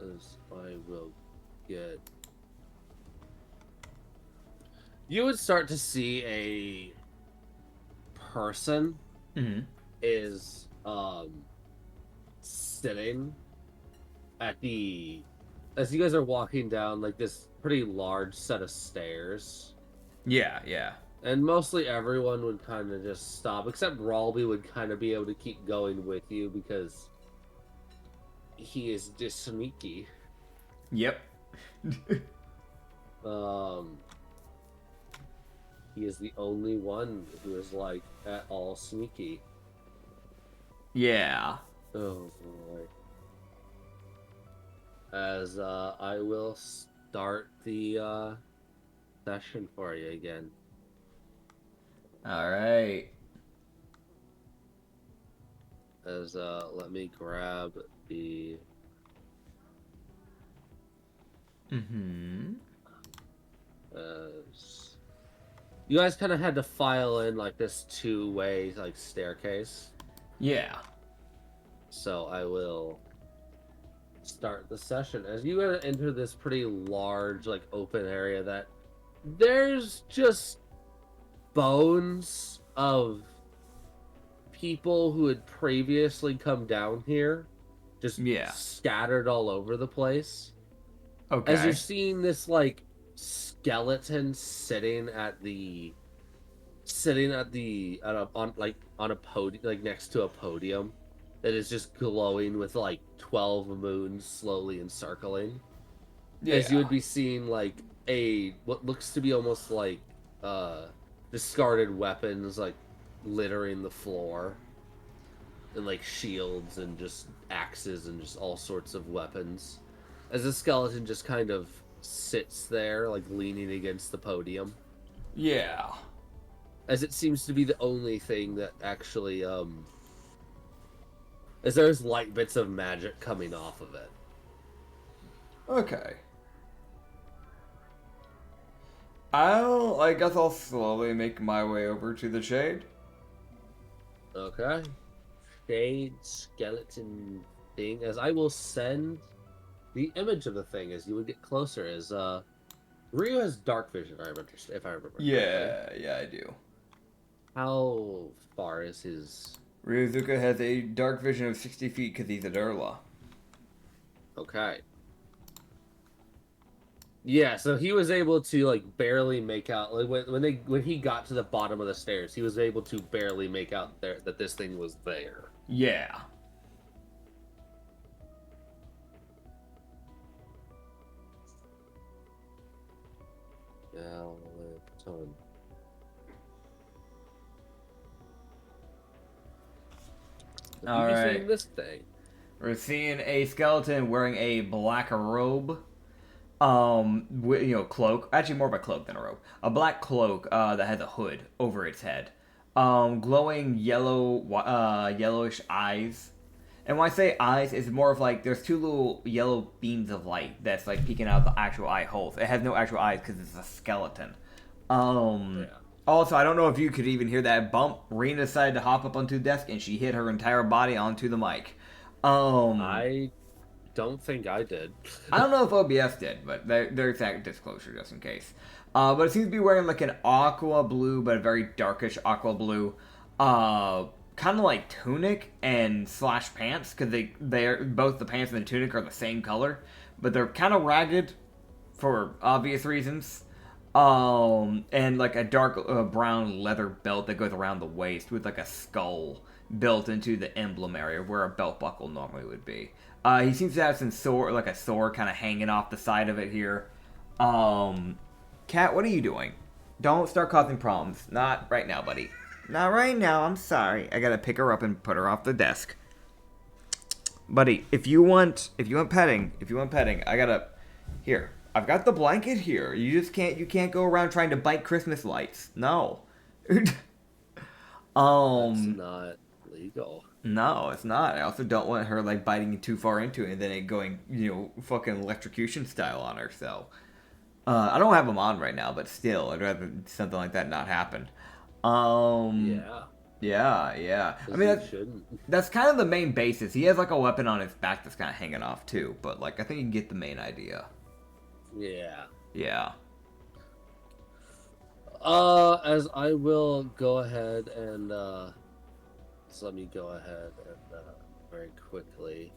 as I will get, you would start to see a person is sitting at the, as you guys are walking down like this pretty large set of stairs. Yeah. And mostly everyone would kind of just stop, except Ralby would kind of be able to keep going with you because he is just sneaky. Yep. He is the only one who is like at all sneaky. Yeah. Oh boy. As I will start the session for you again. All right. As let me grab the as you guys kind of had to file in like this two-way like staircase. Yeah. So I will start the session. As you enter this pretty large like open area that there's just bones of people who had previously come down here, just scattered all over the place. Okay. As you're seeing this like skeleton sitting on a podium, like next to a podium that is just glowing with like 12 moons slowly encircling. Yeah. As you would be seeing like what looks to be almost like discarded weapons like littering the floor, and like shields and just axes and just all sorts of weapons, as the skeleton just kind of sits there like leaning against the podium. Yeah. As it seems to be the only thing that actually as there's light bits of magic coming off of it. Okay. I guess I'll slowly make my way over to the shade. Okay. Shade skeleton thing. As I will send the image of the thing as you would get closer. Is Ryu has dark vision. If I remember. Yeah, correctly. yeah, I do. How far is his? Ryozuka has a dark vision of 60 feet because he's a dirla. Okay. Yeah, so he was able to like barely make out like when he got to the bottom of the stairs, he was able to barely make out there that this thing was there. Yeah. Skeleton. All right. Seeing this thing. We're seeing a skeleton wearing a black robe. With, cloak. Actually, more of a cloak than a robe. A black cloak that has a hood over its head. Glowing yellowish eyes. And when I say eyes, it's more of like there's two little yellow beams of light that's like peeking out the actual eye holes. It has no actual eyes because it's a skeleton. Yeah. Also, I don't know if you could even hear that bump. Rena decided to hop up onto the desk and she hit her entire body onto the mic. I don't think I did. I don't know if OBS did, but there's that disclosure just in case. But it seems to be wearing like an aqua blue, but a very darkish aqua blue, kind of like tunic and slash pants, because they're both the pants and the tunic are the same color, but they're kind of ragged for obvious reasons. And like a dark brown leather belt that goes around the waist with like a skull built into the emblem area where a belt buckle normally would be. He seems to have some sword, like a sword kind of hanging off the side of it here. Cat, what are you doing? Don't start causing problems. Not right now, buddy. Not right now, I'm sorry. I gotta pick her up and put her off the desk. Buddy, if you want petting, I gotta, here. I've got the blanket here. You can't go around trying to bite Christmas lights. No. That's not legal. No, it's not. I also don't want her like biting too far into it and then it going, fucking electrocution style on her. So, I don't have them on right now, but still, I'd rather something like that not happen. Yeah. Yeah. I mean, that's kind of the main basis. He has like a weapon on his back that's kind of hanging off too, but like I think you can get the main idea. Yeah. Yeah. As I will go ahead and so let me go ahead and very quickly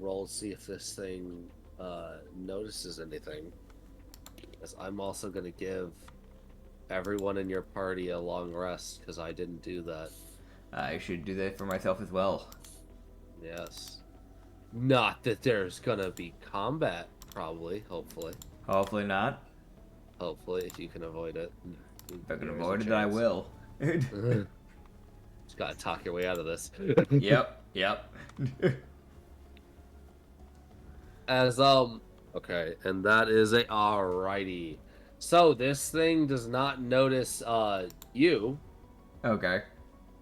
roll see if this thing notices anything. As I'm also gonna give everyone in your party a long rest because I didn't do that. I should do that for myself as well. Yes. Not that there's gonna be combat, probably, hopefully. Hopefully not. Hopefully, if you can avoid it. If I can avoid it, I will. Just gotta talk your way out of this. Yep. Okay, and that is alrighty. So this thing does not notice you. Okay.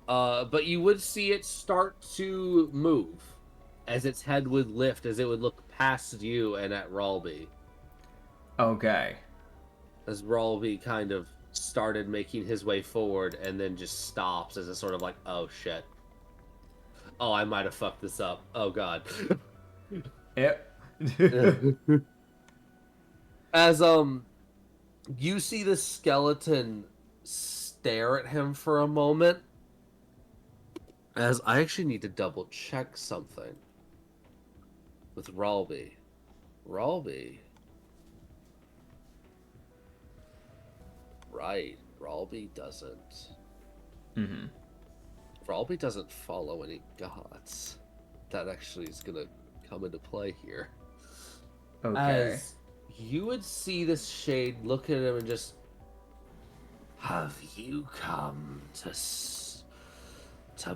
But you would see it start to move as its head would lift, as it would look past you and at Ralby. Okay. As Ralby kind of started making his way forward and then just stops as a sort of like, oh shit. Oh, I might have fucked this up. Oh god. Yep. As you see the skeleton stare at him for a moment. As I actually need to double check something with Ralby. Right, Ralby doesn't. Ralby doesn't follow any gods. That actually is gonna come into play here. Okay. As you would see this shade look at him and just, have you come to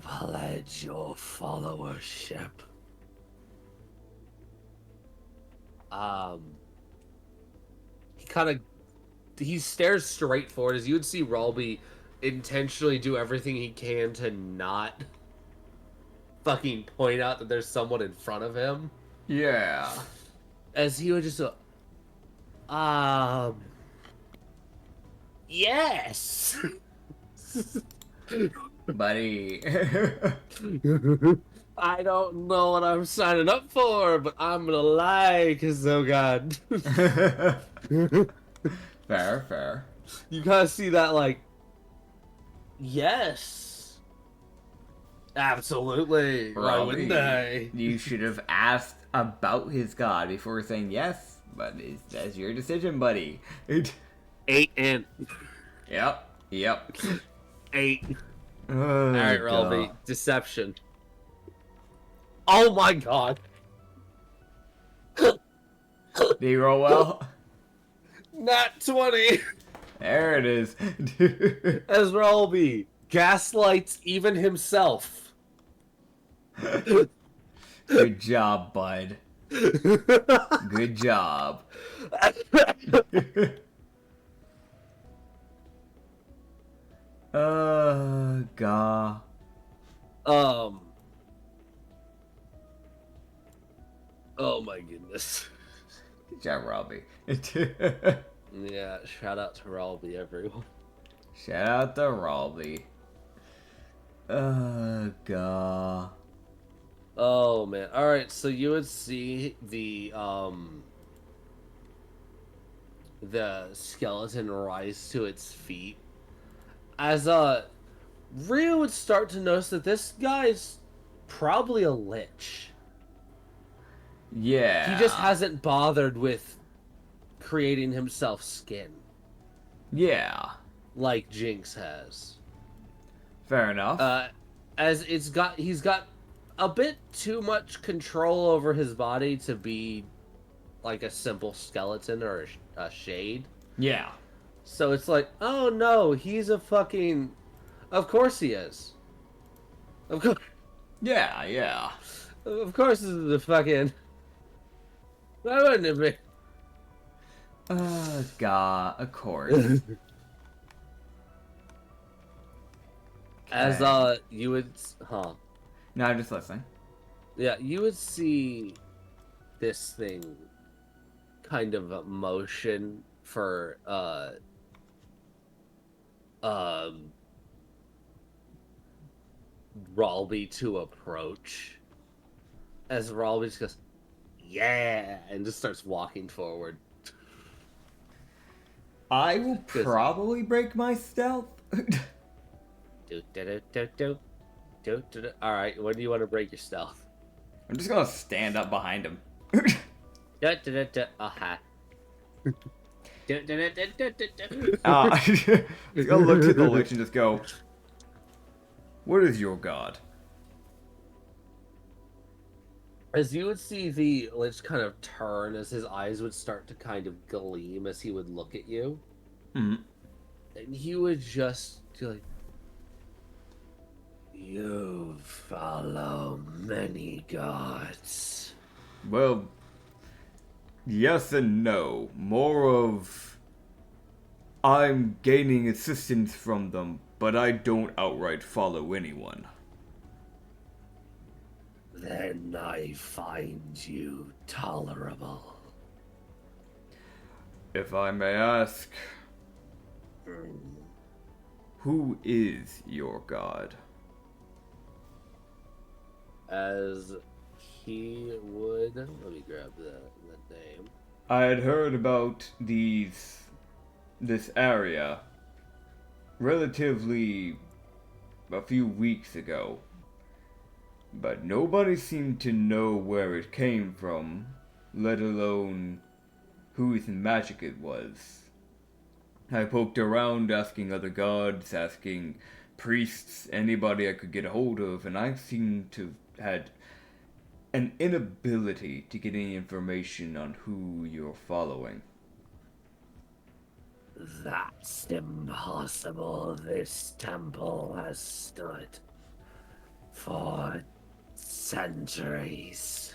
pledge your followership? He stares straight forward as you would see Ralby intentionally do everything he can to not fucking point out that there's someone in front of him. Yeah. As he would just go, yes. Buddy. I don't know what I'm signing up for, but I'm gonna lie, cause oh god. Fair, fair. You gotta see that, like, yes, absolutely. Why wouldn't I? You should have asked about his god before saying yes, but that's your decision, buddy. 8 in. Yep. 8. Oh, All right, Relby. Deception. Oh my god. Do you roll well? Not 20. There it is. As Relby gaslights even himself. Good job, bud. Good job. God. Oh my goodness. Good job, Robbie. Yeah, shout out to Relby, everyone. Shout out to Robbie. God. Oh man. Alright, so you would see the skeleton rise to its feet. As Ryu would start to notice that this guy's probably a lich. Yeah. He just hasn't bothered with creating himself skin. Yeah. Like Jinx has. Fair enough. As he's got a bit too much control over his body to be like a simple skeleton or a shade. Yeah. So it's like, oh no, he's a fucking... Of course he is. Of course. Yeah. Of course this is a fucking... Why wouldn't it be? God, of course. As, you would... Huh. No, I'm just listening. Yeah, you would see this thing kind of a motion for, Ralby to approach. As Ralby just goes, yeah, and just starts walking forward. I will probably break my stealth. Alright, when do you want to break your stealth? I'm just gonna stand up behind him. Aha. Just gonna look to the lich and just go, what is your god? As you would see the lich kind of turn, as his eyes would start to kind of gleam as he would look at you. Mm-hmm. And he would just do like, you follow many gods. Well, yes and no. More of, I'm gaining assistance from them, but I don't outright follow anyone. Then I find you tolerable. If I may ask, who is your god? As he would... Let me grab the name. I had heard about this area relatively a few weeks ago, but nobody seemed to know where it came from, let alone whose magic it was. I poked around asking other gods, asking priests, anybody I could get a hold of, and I seemed to have had an inability to get any information on who you're following. That's impossible. This temple has stood for centuries.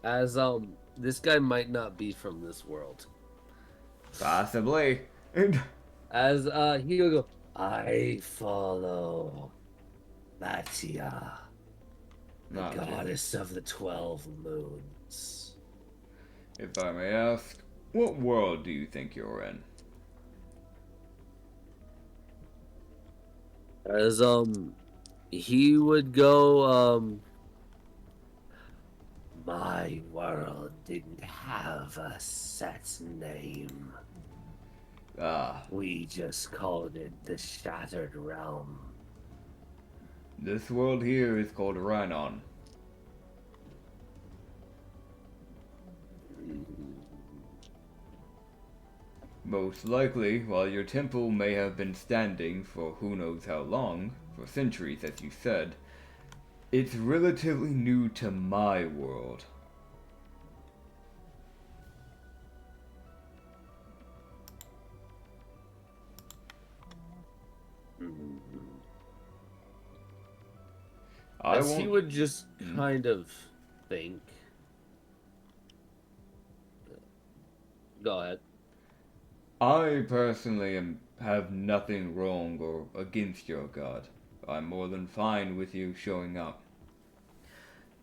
As, this guy might not be from this world. Possibly. As, he will go, I follow Matia, the Not yet. goddess of the 12 moons. If I may ask, what world do you think you're in? As he would go, my world didn't have a set name. Ah, We just called it the Shattered Realm. this world here is called Rhinon. Most likely, while your temple may have been standing for who knows how long, for centuries as you said, it's relatively new to my world. As he would just kind of think. Go ahead. I personally have nothing wrong or against your god. I'm more than fine with you showing up.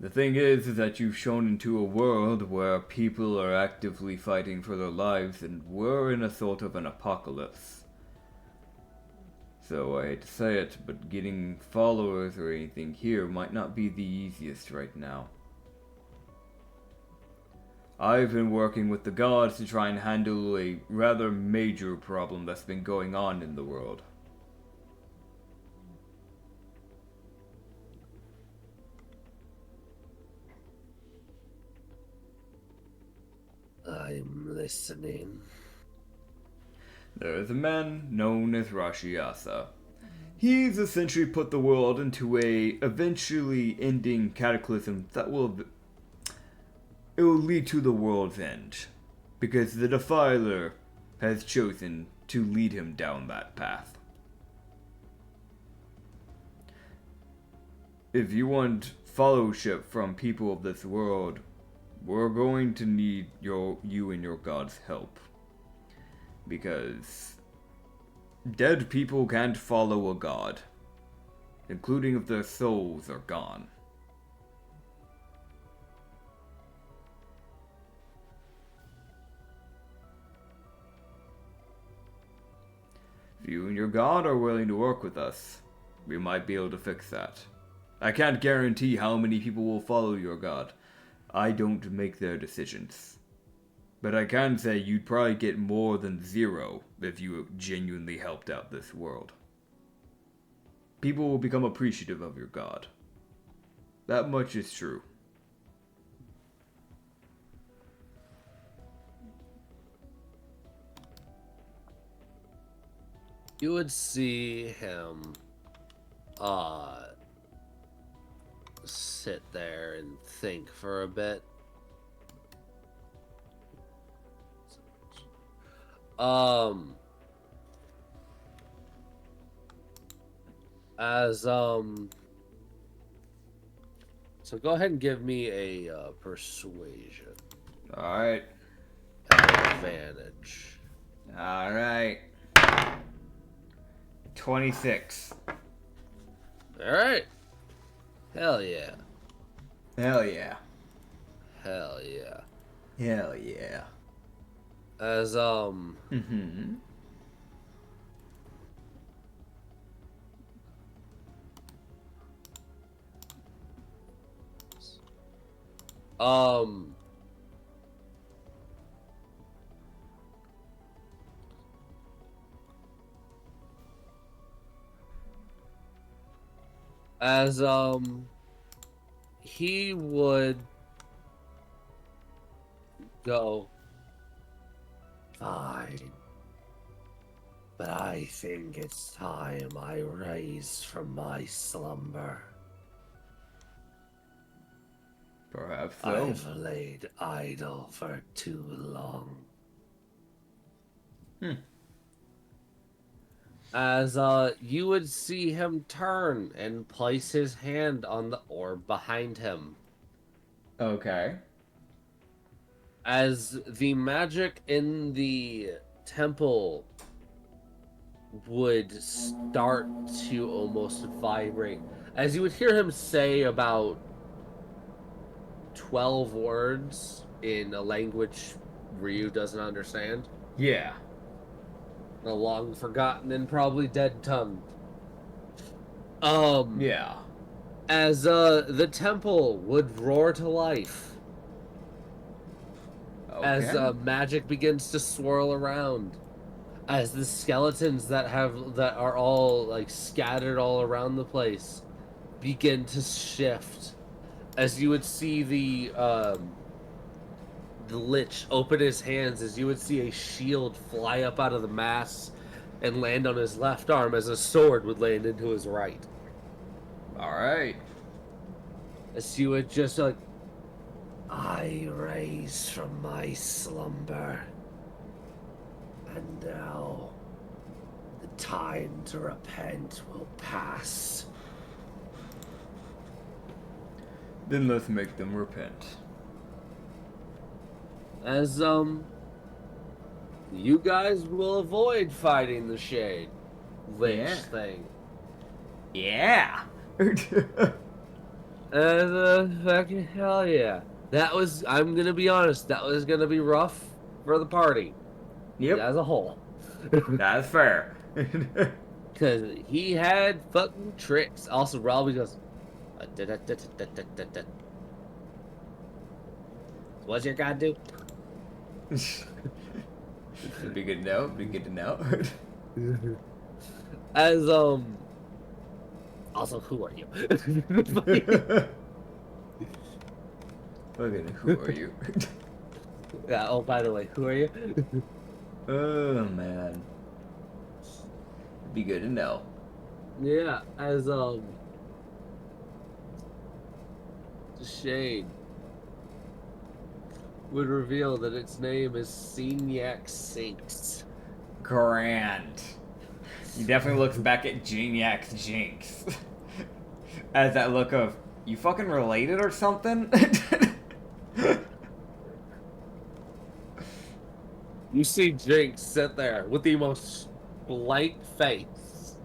The thing is that you've shown into a world where people are actively fighting for their lives and we're in a sort of an apocalypse. So I hate to say it, but getting followers or anything here might not be the easiest right now. I've been working with the gods to try and handle a rather major problem that's been going on in the world. I'm listening. There is a man known as Rashiasa. He's essentially put the world into a eventually ending cataclysm that will lead to the world's end, because the Defiler has chosen to lead him down that path. If you want fellowship from people of this world, we're going to need you and your god's help. Because dead people can't follow a god, including if their souls are gone. If you and your god are willing to work with us, we might be able to fix that. I can't guarantee how many people will follow your god. I don't make their decisions. But I can say you'd probably get more than 0 if you genuinely helped out this world. People will become appreciative of your god. That much is true. You would see him sit there and think for a bit. So go ahead and give me a persuasion. Alright. Advantage. Alright. 26. Alright. Hell yeah. Hell yeah. Hell yeah. Hell yeah. As Mm-hmm. as he would go, fine, but I think it's time I rise from my slumber. Perhaps so. I've laid idle for too long. As you would see him turn and place his hand on the orb behind him. Okay. As the magic in the temple would start to almost vibrate, As you would hear him say about 12 words in a language Ryu doesn't understand. Yeah. A long forgotten and probably dead tongue. Yeah. As the temple would roar to life. Okay. As magic begins to swirl around. As the skeletons that are all like scattered all around the place begin to shift. As you would see the Lich open his hands, as you would see a shield fly up out of the mass and land on his left arm as a sword would land into his right. Alright. As you would just like, I rise from my slumber, and now the time to repent will pass. Then let's make them repent. As you guys will avoid fighting the Shade Lich thing. Yeah. Fucking hell yeah. That was, I'm gonna be honest, that was gonna be rough for the party. Yep. As a whole. That's fair. Because he had fucking tricks. Also, Robbie goes, what's your god do? It'd be good to know. Be good to know. As, also, who are you? Okay, who are you? Yeah, oh, by the way, who are you? Oh, man. Be good to know. Yeah, as, the Shade would reveal that its name is Signac Sinks. Grand. He definitely looks back at Geniac's Jinx. As that look of, you fucking related or something? You see Jinx sit there with the most blank face.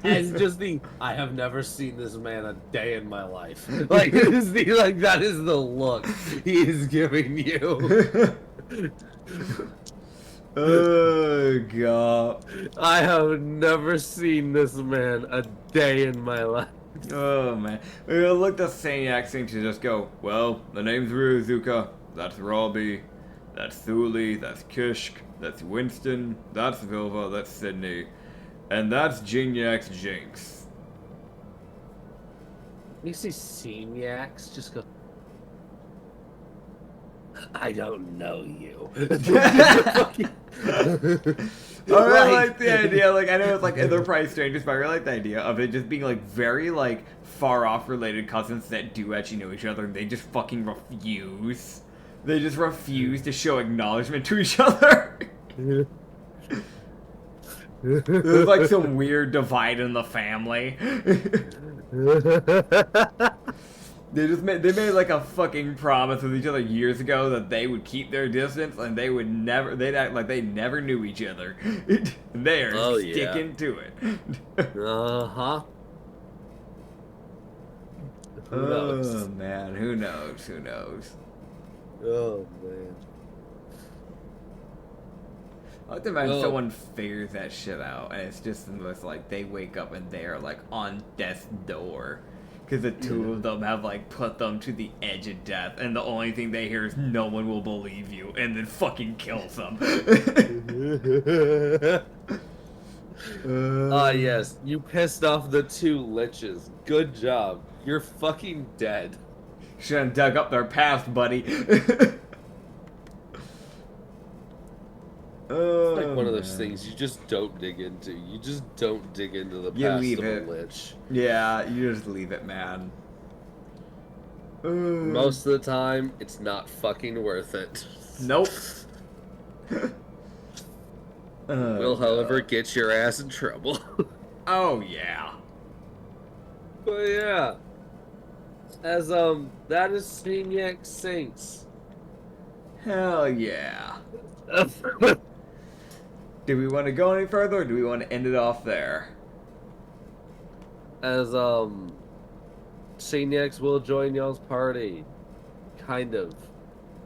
And just I have never seen this man a day in my life. Like, that is the look he is giving you. Oh, God. I have never seen this man a day in my life. Oh, man. We'll look the same accent to just go, well, the name's ryozuka, that's Robbie, that's Thule, that's Kishk, that's Winston, that's Vilva, that's Sydney, and that's Geniac's Jinx. You see Signacs just go, I don't know you. I really like the idea, like, I know it's like, they're probably strangers, but I really like the idea of it just being, like, very, like, far-off related cousins that do actually know each other, and they just fucking refuse. They just refuse to show acknowledgement to each other. There's, like, some weird divide in the family. They made like a fucking promise with each other years ago that they would keep their distance and they'd act like they never knew each other. And they are sticking to it. Uh-huh. Oh man, who knows? Oh man. I like to imagine someone figures that shit out and it's just the most like they wake up and they are like on death's door. Because the two of them have, like, put them to the edge of death, and the only thing they hear is, no one will believe you, and then fucking kills them. Yes, you pissed off the two liches. Good job. You're fucking dead. Should've dug up their past, buddy. It's like one of those things you just don't dig into. You just don't dig into the past of a lich. Yeah, you just leave it, man. Most of the time, it's not fucking worth it. Nope. Will, however, get your ass in trouble. Oh, yeah. But yeah. As, that is Signac Sinks. Hell yeah. Do we want to go any further, or do we want to end it off there? as Seniacs will join y'all's party. Kind of.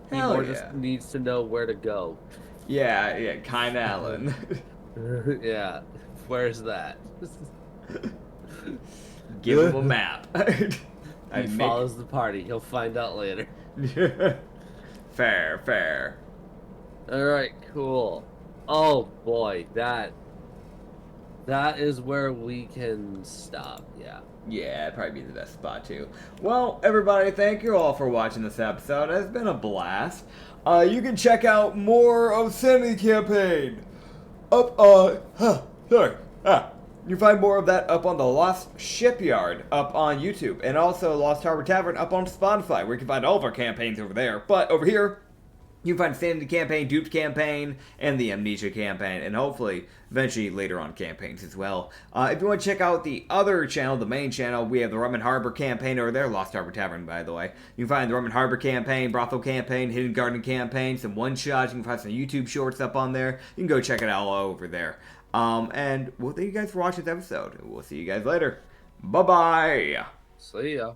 He Hell more yeah. just needs to know where to go. Yeah, kind of, Alan. Yeah. Where's that? Give him a map. He follows the party. He'll find out later. Fair, fair. Alright, cool. Oh boy, that is where we can stop, yeah. Yeah, it'd probably be the best spot too. Well, everybody, thank you all for watching this episode. It's been a blast. You can check out more of Sanity Campaign up you find more of that up on the Lost Shipyard up on YouTube, and also Lost Harbor Tavern up on Spotify, where you can find all of our campaigns over there. But over here, you can find Sanity Campaign, Duped Campaign, and the Amnesia Campaign, and hopefully, eventually, later on campaigns as well. If you want to check out the other channel, the main channel, we have the Rum and Harbor Campaign over there, Lost Harbor Tavern, by the way. You can find the Rum and Harbor Campaign, Brothel Campaign, Hidden Garden Campaign, some one-shots, you can find some YouTube shorts up on there. You can go check it out all over there. And we'll thank you guys for watching this episode. We'll see you guys later. Bye-bye! See ya.